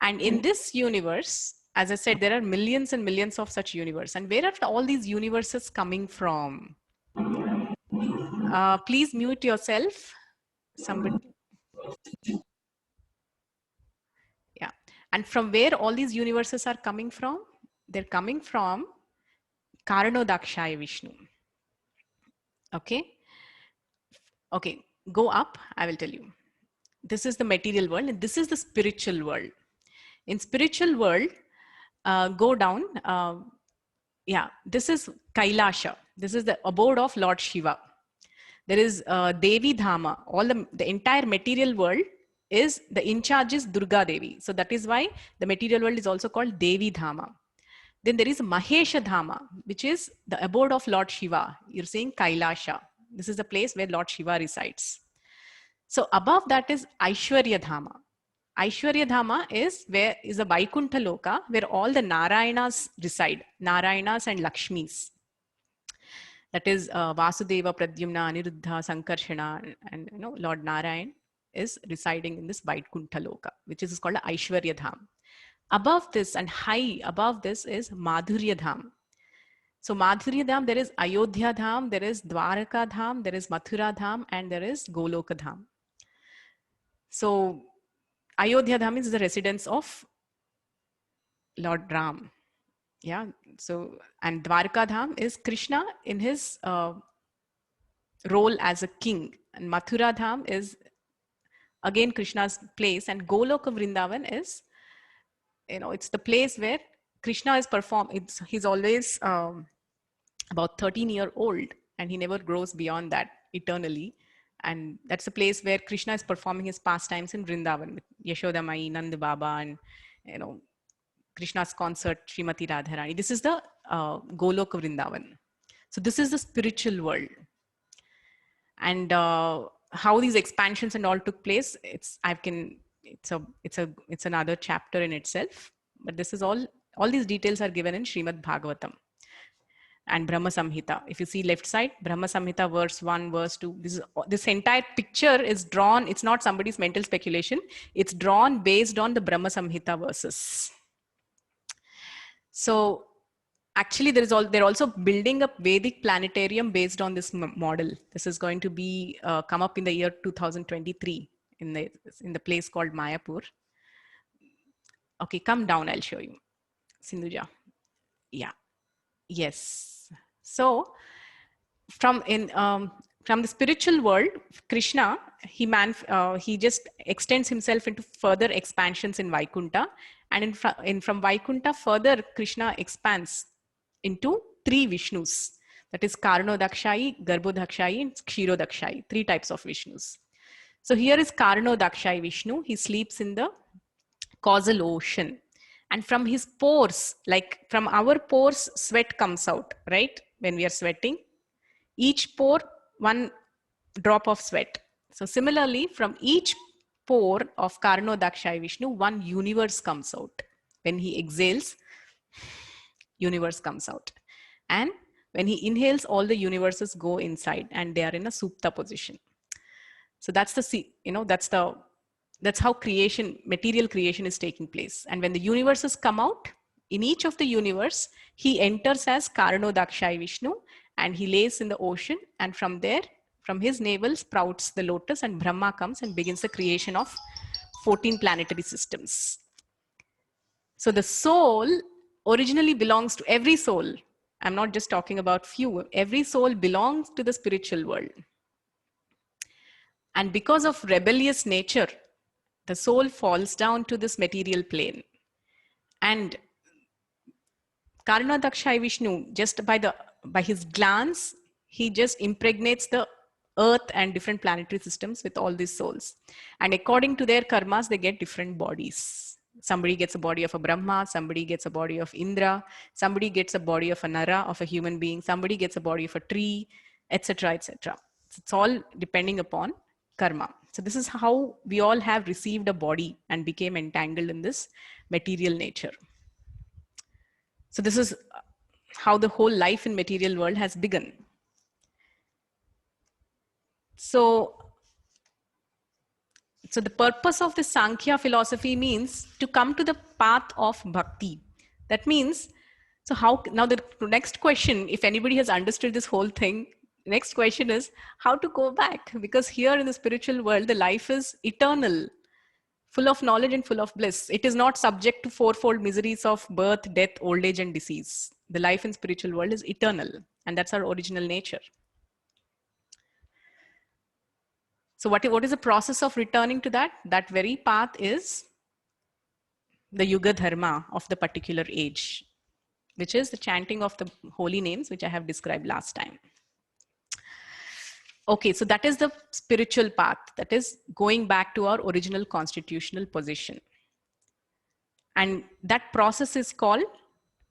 And in this universe, as I said, there are millions and millions of such universes. And where are all these universes coming from? Please mute yourself. Somebody. Yeah. And from where all these universes are coming from? They're coming from Karanodakshaya Vishnu. Okay. Okay. Go up. I will tell you. This is the material world and this is the spiritual world. In spiritual world, go down. Yeah, this is Kailasha. This is the abode of Lord Shiva. There is Devi Dhama. All the entire material world is, the in charge is Durga Devi. So that is why the material world is also called Devi Dhama. Then there is Mahesha Dhama, which is the abode of Lord Shiva. You're saying Kailasha. This is the place where Lord Shiva resides. So above that is Aishwarya Dhama. Aishwarya Dhama is a Vaikuntha Loka where all the Narayanas reside, Narayanas and Lakshmis. That is Vasudeva, Pradyumna, Aniruddha, Sankarshana, and Lord Narayan is residing in this Vaikuntha Loka, which is called Aishwarya Dham. Above this and high above this is Madhurya Dham. So Madhurya Dham, there is Ayodhya Dham, there is Dwaraka Dham, there is Mathura Dham, and there is Goloka Dham. So Ayodhya Dham is the residence of Lord Ram. Yeah. So, and Dwarka Dham is Krishna in his role as a king. And Mathura Dham is again Krishna's place. And Goloka Vrindavan is, it's the place where Krishna is performed. He's always about 13-year-old and he never grows beyond that eternally. And that's a place where Krishna is performing his pastimes in Vrindavan with Yashoda Mai, Nanda Baba, and Krishna's concert, Srimati Radharani. This is the Goloka Vrindavan. So this is the spiritual world. And how these expansions and all took place, it's another chapter in itself. But this is all these details are given in Srimad Bhagavatam and Brahma Samhita. If you see left side, Brahma Samhita verse 1, verse 2, this entire picture is drawn. It's not somebody's mental speculation. It's drawn based on the Brahma Samhita verses. So actually they're also building a Vedic planetarium based on this model. This is going to be come up in the year 2023 in the place called Mayapur. Okay, come down, I'll show you. Sindhuja. Yeah. Yes. So from the spiritual world, Krishna, he just extends himself into further expansions in Vaikuntha. And from Vaikuntha further, Krishna expands into 3 Vishnus. That is Karanodakshayi, Garbhodakshayi, and Kshirodakshayi, 3 types of Vishnus. So here is Karanodakshayi Vishnu. He sleeps in the causal ocean. And from his pores, like from our pores, sweat comes out, right? When we are sweating, each pore, 1 drop of sweat. So similarly, from each pore of Karanodakshayi Vishnu, 1 universe comes out. When he exhales, universe comes out. And when he inhales, all the universes go inside and they are in a supta position. So that's that's how creation, material creation is taking place. And when the universes come out, in each of the universe, he enters as Karanodakshayi Vishnu and he lays in the ocean. And from there, from his navel sprouts the lotus and Brahma comes and begins the creation of 14 planetary systems. So the soul originally belongs to every soul. I'm not just talking about few. Every soul belongs to the spiritual world. And because of rebellious nature, the soul falls down to this material plane. And Karanodakshayi Vishnu, just by his glance, he just impregnates the earth and different planetary systems with all these souls. And according to their karmas, they get different bodies. Somebody gets a body of a Brahma, somebody gets a body of Indra, somebody gets a body of a Nara, of a human being, somebody gets a body of a tree, etc., etc. It's all depending upon karma. So this is how we all have received a body and became entangled in this material nature. So this is how the whole life in material world has begun. So the purpose of the Sankhya philosophy means to come to the path of bhakti. That means, so how, now the next question, if anybody has understood this whole thing, next question is how to go back, because here in the spiritual world, the life is eternal, full of knowledge and full of bliss. It is not subject to fourfold miseries of birth, death, old age, and disease. The life in spiritual world is eternal, and that's our original nature. So what is the process of returning to that? That very path is the Yuga Dharma of the particular age, which is the chanting of the holy names, which I have described last time. Okay, so that is the spiritual path, that is going back to our original constitutional position. And that process is called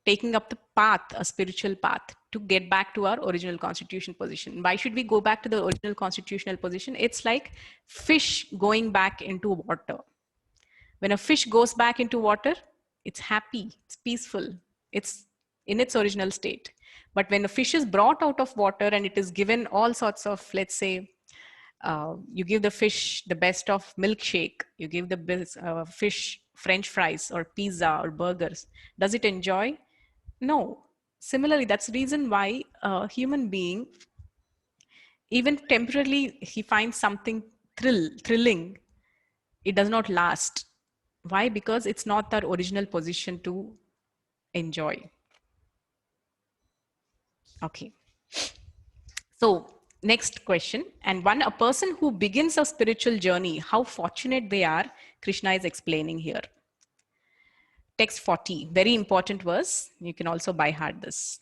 taking up the path, a spiritual path, to get back to our original constitutional position. Why should we go back to the original constitutional position? It's like fish going back into water. When a fish goes back into water, it's happy, it's peaceful, it's in its original state. But when a fish is brought out of water and it is given all sorts of, let's say, you give the fish the best of milkshake, you give the best, fish French fries or pizza or burgers, does it enjoy? No. Similarly, that's the reason why a human being, even temporarily, he finds something thrilling, it does not last. Why? Because it's not our original position to enjoy. Okay. So next question. And a person who begins a spiritual journey, how fortunate they are, Krishna is explaining here. Text 40, very important verse. You can also by heart this.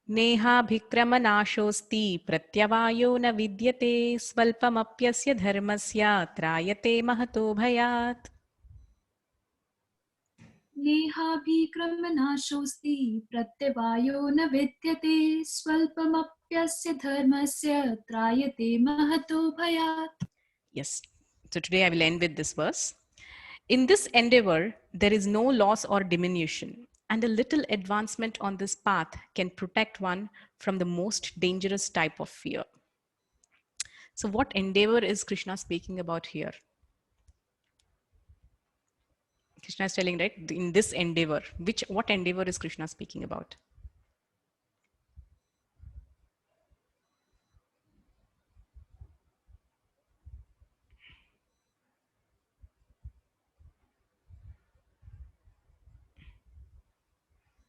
Neha bhikrama nashosti pratyavayo na vidyate svalpamapyasya dharmasya trayate mahato bhayat. नेहाभिक्रमनाशोऽस्ति प्रत्यवायो न विद्यते स्वल्पमप्यस्य धर्मस्य त्रायते महतो भयात्. Yes. So today I will end with this verse. In this endeavor, there is no loss or diminution, and a little advancement on this path can protect one from the most dangerous type of fear. So what endeavor is Krishna speaking about here? Krishna is telling, right, in this endeavor, what endeavor is Krishna speaking about?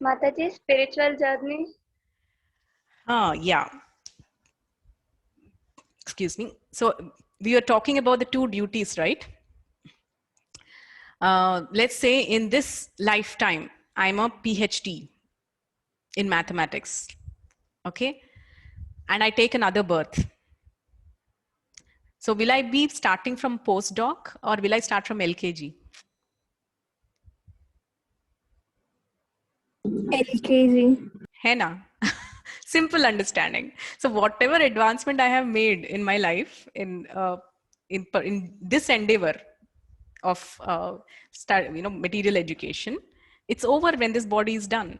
Mataji, spiritual journey. Yeah. Excuse me. So we are talking about the two duties, right? Let's say in this lifetime, I'm a PhD in mathematics, okay? And I take another birth. So will I be starting from postdoc or will I start from LKG? LKG. Henna. Simple understanding. So whatever advancement I have made in my life in this endeavor of material education, it's over when this body is done.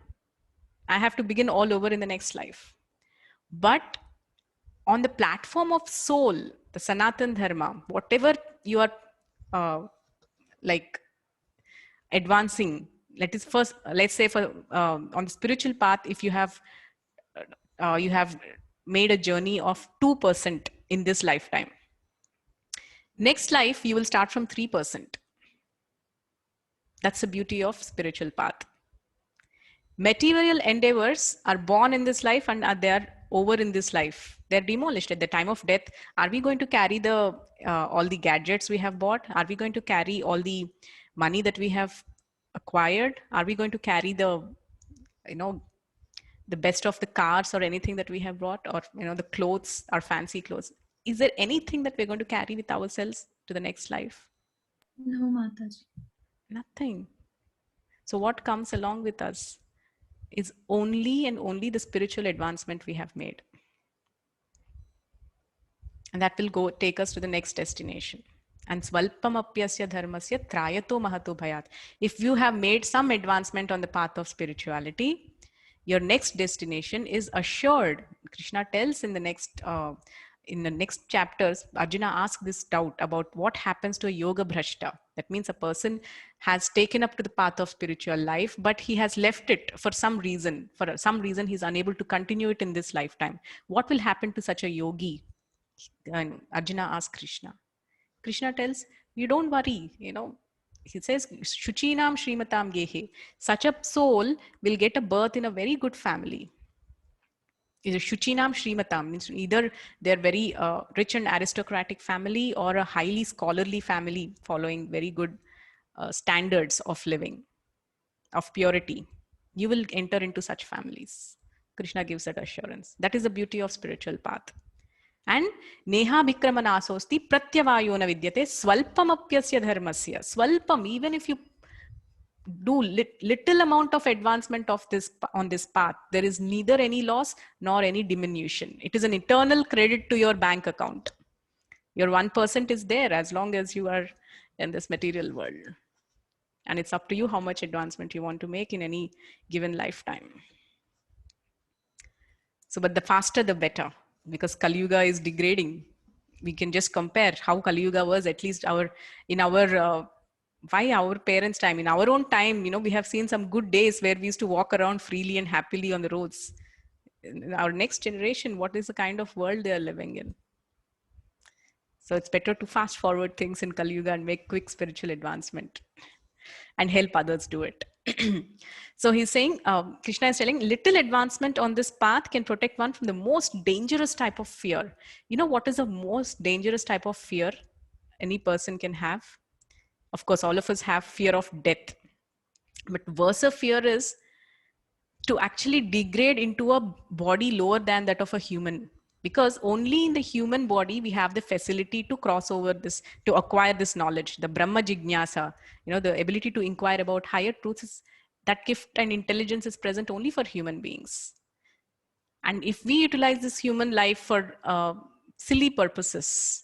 I have to begin all over in the next life. But on the platform of soul, the Sanatan Dharma, whatever you are like advancing, let's say for on the spiritual path, if you have made a journey of 2% in this lifetime, next life you will start from 3%. That's the beauty of spiritual path. Material endeavors are born in this life and they are over in this life. They're demolished at the time of death. Are we going to carry all the gadgets we have bought? Are we going to carry all the money that we have acquired? Are we going to carry the best of the cars or anything that we have brought, or the clothes, our fancy clothes? Is there anything that we're going to carry with ourselves to the next life? No, Mataji. Nothing. So what comes along with us is only and only the spiritual advancement we have made. And that will take us to the next destination. And svalpamapyasya dharmasya trayato mahato bhayat. If you have made some advancement on the path of spirituality, your next destination is assured. Krishna tells in the next, in the next chapters, Arjuna asks this doubt about what happens to a yoga bhrashta. That means a person has taken up to the path of spiritual life, but he has left it for some reason. For some reason, he's unable to continue it in this lifetime. What will happen to such a yogi? And Arjuna asks Krishna. Krishna tells, you don't worry, he says, Shuchinam Srimatam Gehe. Such a soul will get a birth in a very good family. Either Shuchinam Srimatam means either they're very rich and aristocratic family or a highly scholarly family following very good standards of living, of purity. You will enter into such families. Krishna gives that assurance. That is the beauty of spiritual path. And Neha Bikramanasosti Pratyavayona Vidyate Swalpamapyasya Dharmasya. Swalpam, even if you do little amount of advancement of this on this path, there is neither any loss nor any diminution. It is an eternal credit to your bank account. Your 1% is there as long as you are in this material world. And it's up to you how much advancement you want to make in any given lifetime. So, but the faster the better, because Kali Yuga is degrading. We can just compare how Kali Yuga was, at least why our parents' time. In our own time, we have seen some good days where we used to walk around freely and happily on the roads. In our next generation, what is the kind of world they are living in? So it's better to fast forward things in Kali Yuga and make quick spiritual advancement and help others do it. So he's saying, Krishna is telling, little advancement on this path can protect one from the most dangerous type of fear. You know what is the most dangerous type of fear any person can have? Of course, all of us have fear of death. But worse fear is to actually degrade into a body lower than that of a human. Because only in the human body we have the facility to cross over this, to acquire this knowledge, the Brahma Jignasa, the ability to inquire about higher truths. That gift and intelligence is present only for human beings. And if we utilize this human life for silly purposes,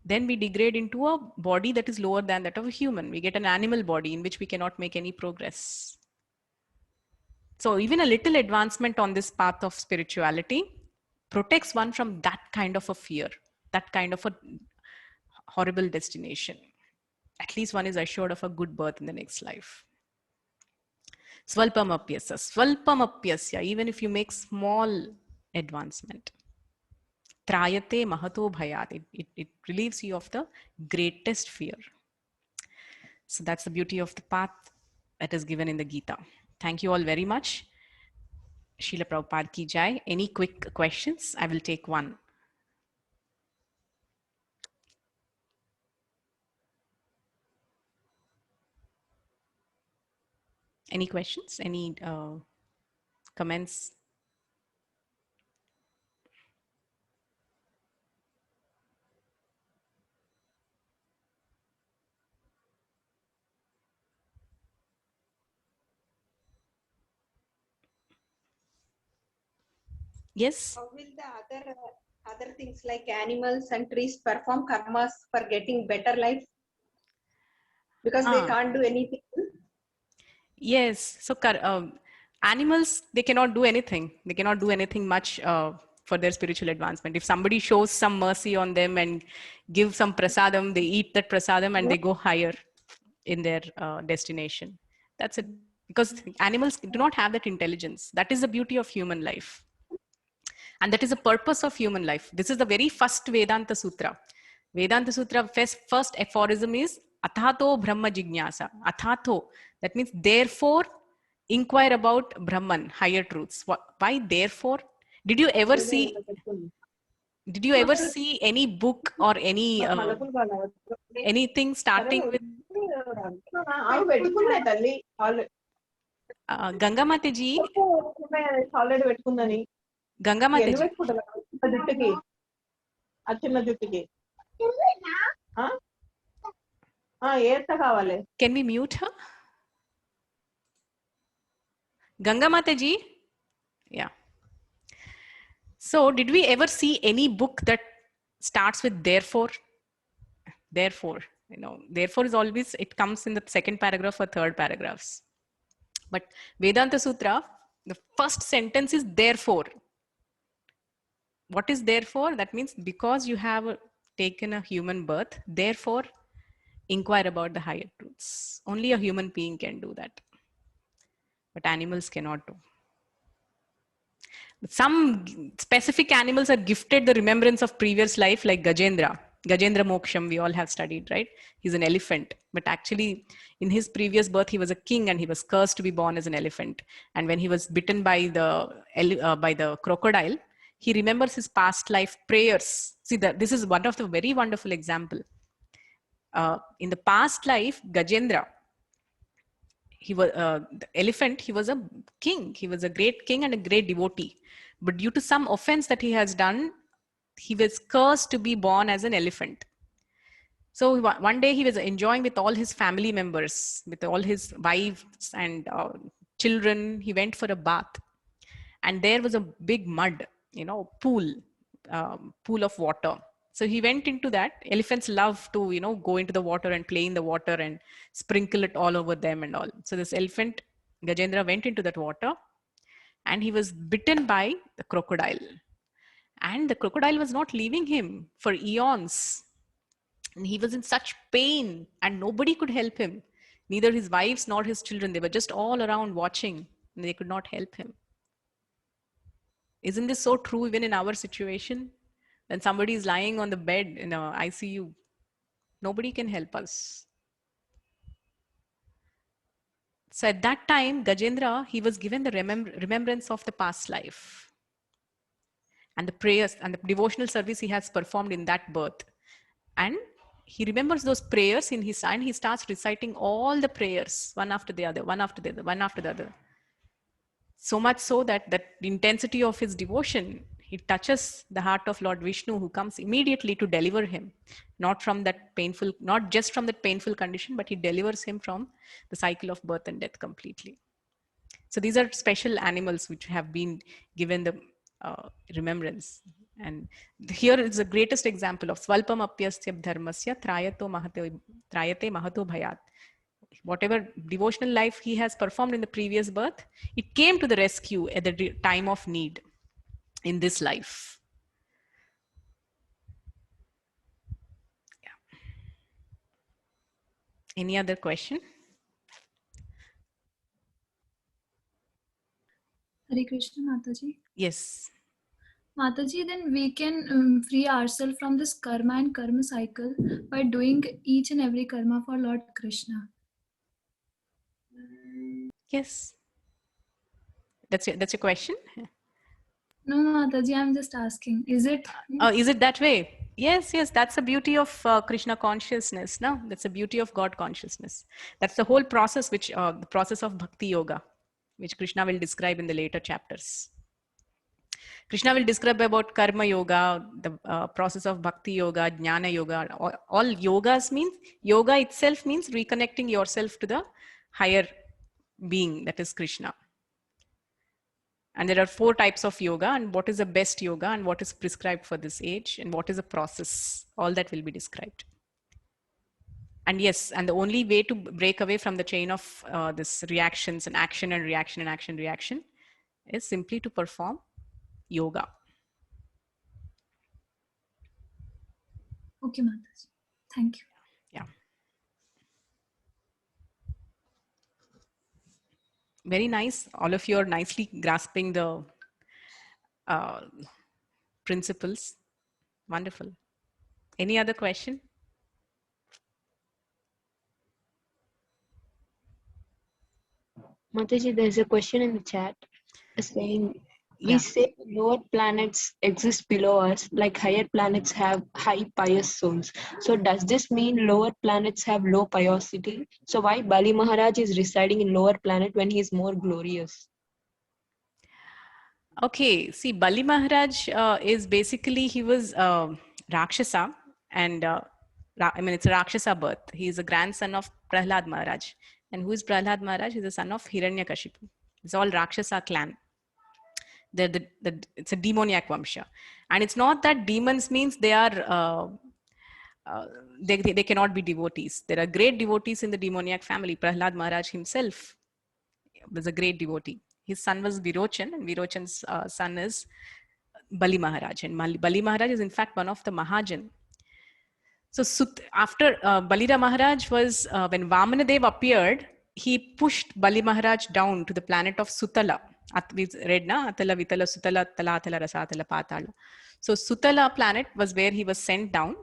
then we degrade into a body that is lower than that of a human. We get an animal body in which we cannot make any progress. So even a little advancement on this path of spirituality protects one from that kind of a fear, that kind of a horrible destination. At least one is assured of a good birth in the next life. Swalpamapyasya, swalpamapyasya, even if you make small advancement. Trayate mahato bhayat, it relieves you of the greatest fear. So that's the beauty of the path that is given in the Gita. Thank you all very much. Srila Prabhupada ki jai. Any quick questions? I will take one. Any questions? Any comments? Yes. How will the other things like animals and trees perform karmas for getting better life? Because they can't do anything. Yes. So animals, they cannot do anything. They cannot do anything much for their spiritual advancement. If somebody shows some mercy on them and give some prasadam, they eat that prasadam and they go higher in their destination. That's it. Because animals do not have that intelligence. That is the beauty of human life. And that is the purpose of human life. This is the very first Vedanta Sutra. Vedanta Sutra first aphorism is Athato Brahma Jignasa. Athato, that means therefore inquire about Brahman, higher truths. Why therefore? Did you ever see any book or any anything starting with Gangamate ji? Gangamate ji. Can we mute her? Gangamate ji? Yeah. So did we ever see any book that starts with therefore? Therefore, therefore is always, it comes in the second paragraph or third paragraphs. But Vedanta Sutra, the first sentence is therefore. what is therefore? That means because you have taken a human birth, therefore inquire about the higher truths. Only a human being can do that, but animals cannot do. Some specific animals are gifted the remembrance of previous life, like Gajendra. Gajendra Moksham, we all have studied, right? He's an elephant, but actually in his previous birth, he was a king and he was cursed to be born as an elephant. And when he was bitten by the crocodile, he remembers his past life prayers. See, that this is one of the very wonderful example. In the past life, Gajendra, he was the elephant, he was a king. He was a great king and a great devotee. But due to some offense that he has done, he was cursed to be born as an elephant. So one day he was enjoying with all his family members, with all his wives and children. He went for a bath, and there was a big mud, pool of water. So he went into that. Elephants love to, go into the water and play in the water and sprinkle it all over them and all. So this elephant, Gajendra, went into that water and he was bitten by the crocodile. And the crocodile was not leaving him for eons. And he was in such pain and nobody could help him. Neither his wives nor his children. They were just all around watching and they could not help him. Isn't this so true even in our situation? When somebody is lying on the bed in a ICU, nobody can help us. So at that time, Gajendra, he was given the remembrance of the past life and the prayers and the devotional service he has performed in that birth. And he remembers those prayers in his mind. He starts reciting all the prayers, one after the other, one after the other, one after the other. So much so that the intensity of his devotion, it touches the heart of Lord Vishnu, who comes immediately to deliver him, not just from that painful condition, but he delivers him from the cycle of birth and death completely. So these are special animals which have been given the remembrance. And here is the greatest example of Svalpam apyasya dharmasya trayate mahato bhayat. Whatever devotional life he has performed in the previous birth, it came to the rescue at the time of need in this life. Yeah. Any other question? Hare Krishna, Mataji. Yes. Mataji, then we can free ourselves from this karma and karma cycle by doing each and every karma for Lord Krishna. Yes. That's your question? No, Mataji, I'm just asking. Is it? Is it that way? Yes. That's the beauty of Krishna consciousness. No, that's the beauty of God consciousness. That's the whole process, the process of bhakti yoga, which Krishna will describe in the later chapters. Krishna will describe about karma yoga, the process of bhakti yoga, jnana yoga. All yogas means, yoga itself means reconnecting yourself to the higher being, that is Krishna. And there are 4 types of yoga, and what is the best yoga and what is prescribed for this age and what is the process, all that will be described. And yes, and the only way to break away from the chain of this reactions and action and reaction and action reaction is simply to perform yoga. Okay, Mataji. Thank you. Yeah. Very nice. All of you are nicely grasping the principles. Wonderful. Any other question? Mataji, there's a question in the chat saying, we Yeah. say lower planets exist below us, like higher planets have high pious souls. So does this mean lower planets have low piosity? So why Bali Maharaj is residing in lower planet when he is more glorious? Okay, see, Bali Maharaj is basically, he was Rakshasa, and it's a Rakshasa birth. He is a grandson of Prahlad Maharaj. And who is Prahlad Maharaj? He's the son of Hiranyakashipu. It's all Rakshasa clan. It's a demoniac Vamsha. And it's not that demons means they are, they cannot be devotees. There are great devotees in the demoniac family. Prahlad Maharaj himself was a great devotee. His son was Virochan, and Virochan's son is Bali Maharaj. And Bali Maharaj is in fact one of the Mahajan. So after Balira Maharaj was, when Vamanadev appeared, he pushed Bali Maharaj down to the planet of Sutala. We read na Atala, Vitala, Sutala, Talatala, Rasatala, Patala. So Sutala planet was where he was sent down.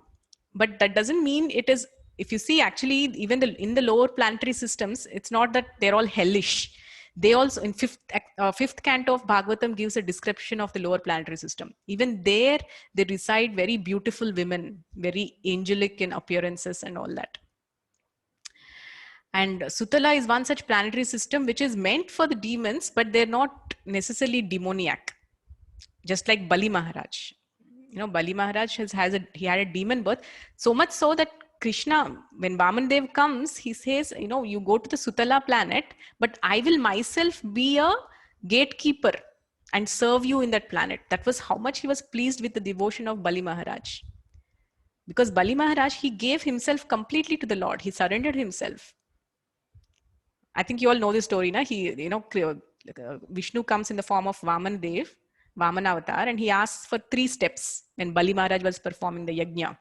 But that doesn't mean it is, if you see actually, even in the lower planetary systems, it's not that they're all hellish. They also, in fifth canto of Bhagavatam gives a description of the lower planetary system. Even there, they reside very beautiful women, very angelic in appearances and all that. And Sutala is one such planetary system which is meant for the demons, but they're not necessarily demoniac. Just like Bali Maharaj. You know, Bali Maharaj he had a demon birth, so much so that Krishna, when Vamanadev comes, he says, you know, you go to the Sutala planet, but I will myself be a gatekeeper and serve you in that planet. That was how much he was pleased with the devotion of Bali Maharaj. Because Bali Maharaj, he gave himself completely to the Lord. He surrendered himself. I think you all know this story, na? Vishnu comes in the form of Vamanadev, Vamana avatar, and he asks for 3 steps when Bali Maharaj was performing the yajna.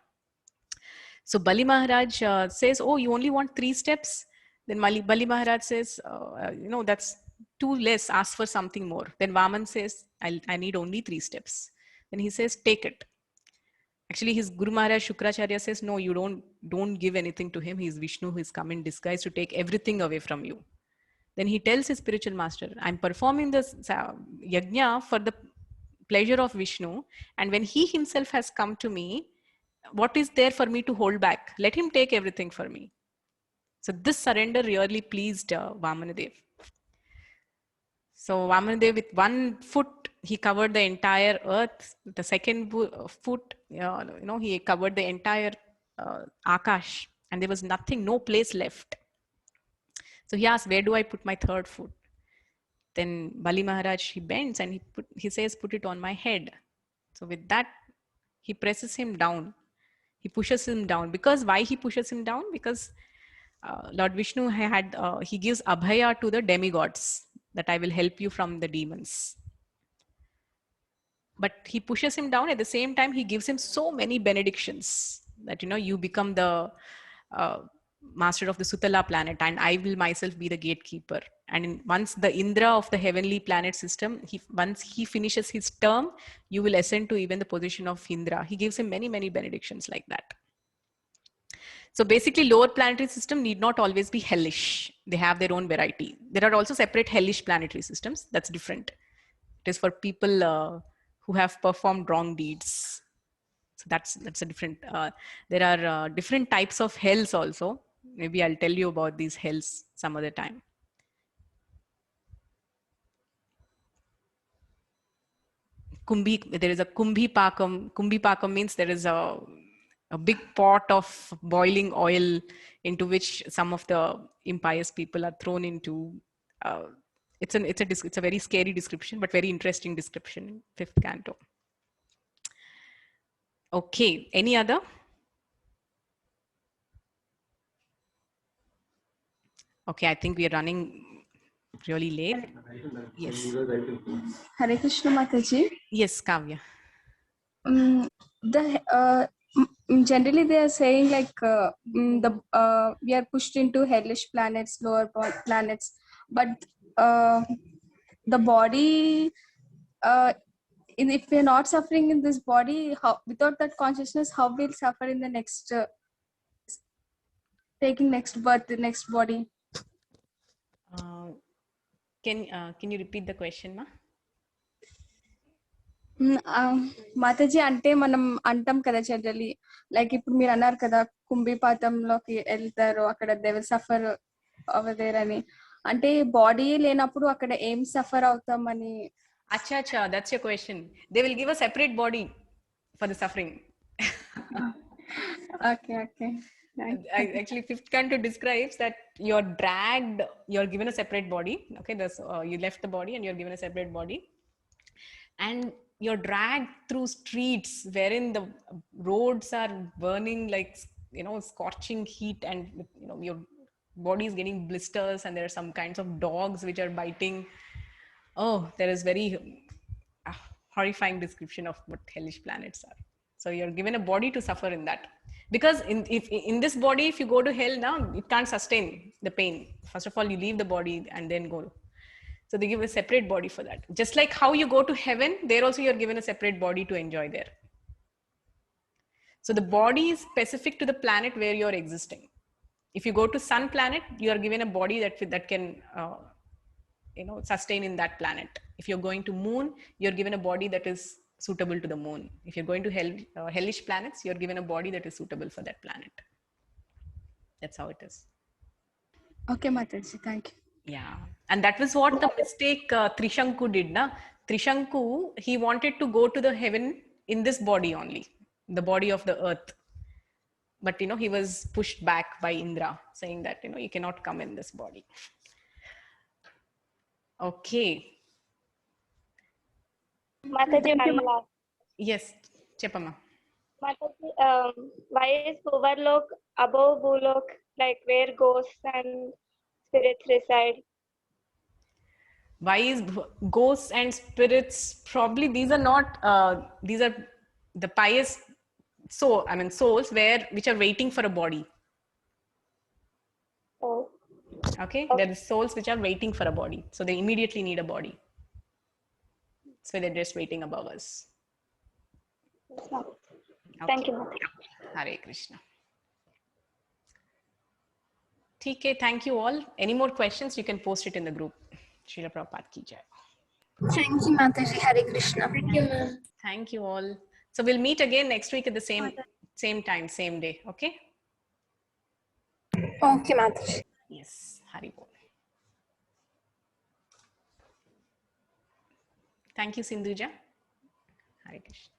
So Bali Maharaj says, oh, you only want 3 steps? Then Bali Maharaj says, that's too less, ask for something more. Then Vaman says, I need only 3 steps. Then he says, take it. Actually, his Guru Maharaj Shukracharya says, no, you don't give anything to him. He's Vishnu who is come in disguise to take everything away from you. Then he tells his spiritual master, I'm performing this yajna for the pleasure of Vishnu. And when he himself has come to me, what is there for me to hold back? Let him take everything for me. So this surrender really pleased Vamanadev. So Vamanadev, with 1 foot, he covered the entire earth. The second foot, he covered the entire Akash. And there was nothing, no place left. So he asked, where do I put my 3rd foot? Then Bali Maharaj, he bends and he says, put it on my head. So with that, he presses him down. He pushes him down. Because why he pushes him down? Because Lord Vishnu he gives abhaya to the demigods, that I will help you from the demons. But he pushes him down. At the same time, he gives him so many benedictions that, you become the master of the Sutala planet, and I will myself be the gatekeeper. And once the Indra of the heavenly planet system, once he finishes his term, you will ascend to even the position of Indra. He gives him many, many benedictions like that. So basically, lower planetary system need not always be hellish. They have their own variety. There are also separate hellish planetary systems. That's different. It is for people who have performed wrong deeds. So that's a different. There are different types of hells also. Maybe I'll tell you about these hells some other time. There is a Kumbhi Pakam. Kumbhi Pakam means there is a big pot of boiling oil into which some of the impious people are thrown into. It's a very scary description, but very interesting description. 5th canto. Okay, any other? Okay, I think we are running really late. Yes. Hare Krishna Mataji. Yes, Kavya. Generally they are saying like we are pushed into hellish planets, lower planets, but the body, if we are not suffering in this body, without that consciousness, how we'll suffer in the next taking next birth, the next body? Can you repeat the question, ma? Mataji అంటే మనం అంటాం కదా generally, like ఇప్పుడు మీరు అన్నారు కదా కుంభిపాతంలోకి వెళ్తారు, అక్కడ they will suffer over there అని. అంటే బాడీ లేనప్పుడు అక్కడ ఏం సఫర్ అవుతామని. Acha, that's your question. They will give a separate body for the suffering. Okay. Actually, 5th canto describes that you're given a separate body. Okay, you left the body and you're given a separate body. And you're dragged through streets wherein the roads are burning like, scorching heat, and, your body is getting blisters, and there are some kinds of dogs which are biting. Oh, there is very horrifying description of what hellish planets are. So you're given a body to suffer in that. Because in this body, if you go to hell now, it can't sustain the pain. First of all, you leave the body and then go. So they give a separate body for that. Just like how you go to heaven, there also you're given a separate body to enjoy there. So the body is specific to the planet where you're existing. If you go to sun planet, you are given a body that can sustain in that planet. If you're going to moon, you're given a body that is suitable to the moon. If you're going to hellish planets, you're given a body that is suitable for that planet. That's how it is. Okay, Mataji, thank you. Yeah, and that was what the mistake Trishanku did. Na? Trishanku, he wanted to go to the heaven in this body only, the body of the earth. But, he was pushed back by Indra, saying that, you cannot come in this body. Okay. Mataji, one last. Yes, Chepama. Mataji, why is Bhuvarlok above Bhulok, like where ghosts and spirits reside? Why is ghosts and spirits? Probably these are not, these are the pious souls which are waiting for a body. Oh. Okay, there are souls which are waiting for a body. So they immediately need a body. So they're just waiting above us. Okay. Thank you, Mataji. Hare Krishna. TK, thank you all. Any more questions, you can post it in the group. Srila Prabhupada ki jai. Thank you, Mataji. Hare Krishna. Thank you, ma'am. Thank you all. So we'll meet again next week at the same time, same day. Okay? Okay, Mataji. Yes. Hari Bol. Thank you, Sindhuja. Hare Krishna.